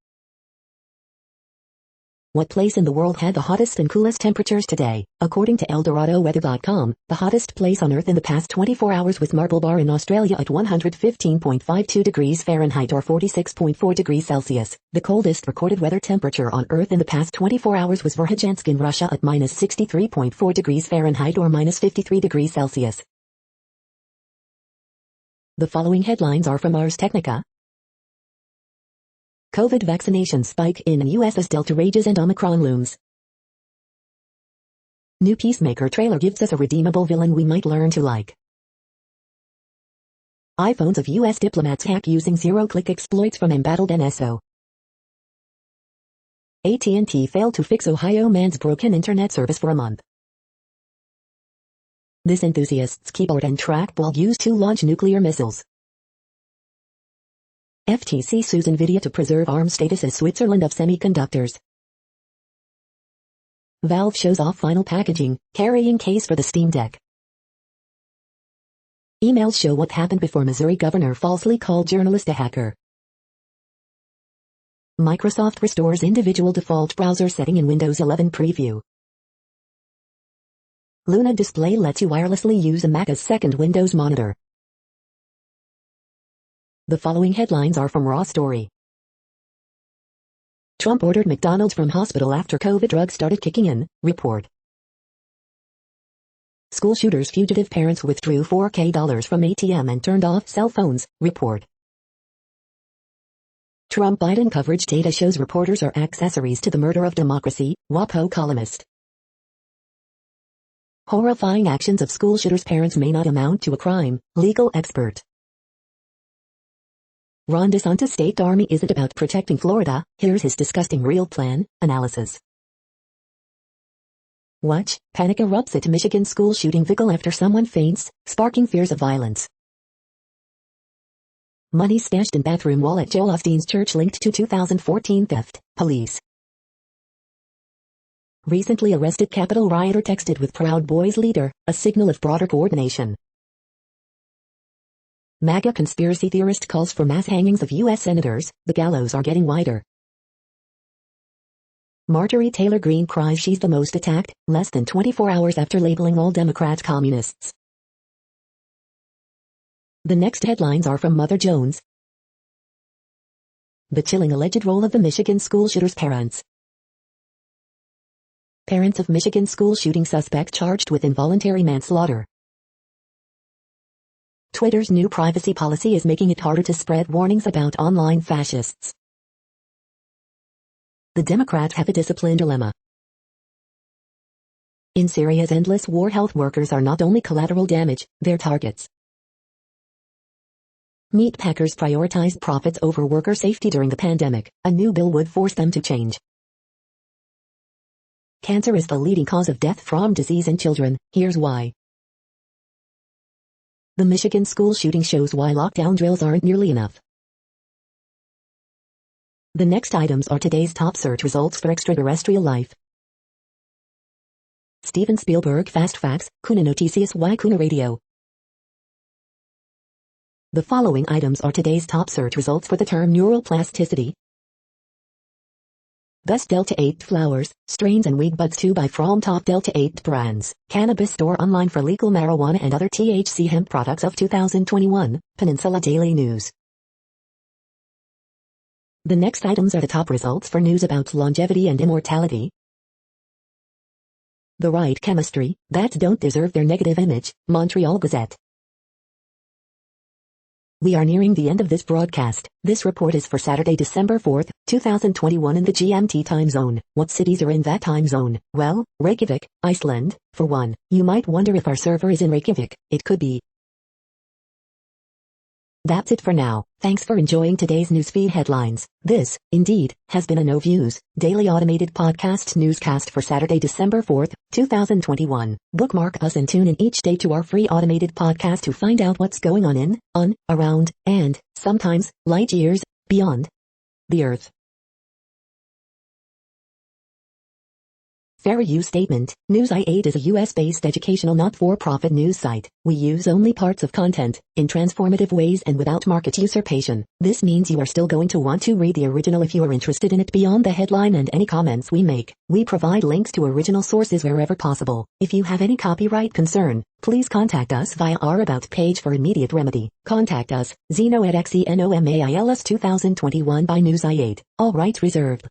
What place in the world had the hottest and coolest temperatures today? According to ElDoradoWeather.com, the hottest place on Earth in the past 24 hours was Marble Bar in Australia at 115.52 degrees Fahrenheit or 46.4 degrees Celsius. The coldest recorded weather temperature on Earth in the past 24 hours was Verkhojansk in Russia at minus 63.4 degrees Fahrenheit or minus 53 degrees Celsius. The following headlines are from Ars Technica. COVID vaccination spike in U.S. as Delta rages and Omicron looms. New Peacemaker trailer gives us a redeemable villain we might learn to like. iPhones of U.S. diplomats hack using zero-click exploits from embattled NSO. AT&T failed to fix Ohio man's broken internet service for a month. This enthusiast's keyboard and trackball used to launch nuclear missiles. FTC sues Nvidia to preserve ARM status as Switzerland of semiconductors. Valve shows off final packaging, carrying case for the Steam Deck. Emails show what happened before Missouri governor falsely called journalist a hacker. Microsoft restores individual default browser setting in Windows 11 preview. Luna Display lets you wirelessly use a Mac as second Windows monitor. The following headlines are from Raw Story. Trump ordered McDonald's from hospital after COVID drugs started kicking in, report. School shooters' fugitive parents withdrew $4,000 from ATM and turned off cell phones, report. Trump-Biden coverage data shows reporters are accessories to the murder of democracy, WAPO columnist. Horrifying actions of school shooters' parents may not amount to a crime, legal expert. Ron DeSantis' state army isn't about protecting Florida, here's his disgusting real plan, analysis. Watch, panic erupts at Michigan school shooting vehicle after someone faints, sparking fears of violence. Money stashed in bathroom wall at Joel Osteen's church linked to 2014 theft, police. Recently arrested Capitol rioter texted with Proud Boys leader, a signal of broader coordination. MAGA conspiracy theorist calls for mass hangings of U.S. senators, the gallows are getting wider. Marjorie Taylor Greene cries she's the most attacked, less than 24 hours after labeling all Democrats communists. The next headlines are from Mother Jones. The chilling alleged role of the Michigan school shooter's parents. Parents of Michigan school shooting suspect charged with involuntary manslaughter. Twitter's new privacy policy is making it harder to spread warnings about online fascists. The Democrats have a discipline dilemma. In Syria's endless war, health workers are not only collateral damage, they're targets. Meat packers prioritized profits over worker safety during the pandemic. A new bill would force them to change. Cancer is the leading cause of death from disease in children. Here's why. The Michigan school shooting shows why lockdown drills aren't nearly enough. The next items are today's top search results for extraterrestrial life. Steven Spielberg Fast Facts, Kuna Noticias y Kuna Radio. The following items are today's top search results for the term neural plasticity. Best Delta 8 flowers, strains and weed buds to buy from top Delta 8 brands. Cannabis store online for legal marijuana and other THC hemp products of 2021, Peninsula Daily News. The next items are the top results for news about longevity and immortality. The right chemistry, that don't deserve their negative image, Montreal Gazette. We are nearing the end of this broadcast. This report is for Saturday, December 4th, 2021 in the GMT time zone. What cities are in that time zone? Well, Reykjavik, Iceland, for one. You might wonder if our server is in Reykjavik. It could be. That's it for now. Thanks for enjoying today's newsfeed headlines. This, indeed, has been a No Views, daily automated podcast newscast for Saturday, December 4th, 2021. Bookmark us and tune in each day to our free automated podcast to find out what's going on, around, and, sometimes, light years, beyond the Earth. Fair use statement. News i8 is a US-based educational not-for-profit news site. We use only parts of content, in transformative ways and without market usurpation. This means you are still going to want to read the original if you are interested in it beyond the headline and any comments we make. We provide links to original sources wherever possible. If you have any copyright concern, please contact us via our About page for immediate remedy. Contact us, Zeno at XENOMAILS 2021 by News i8. All rights reserved.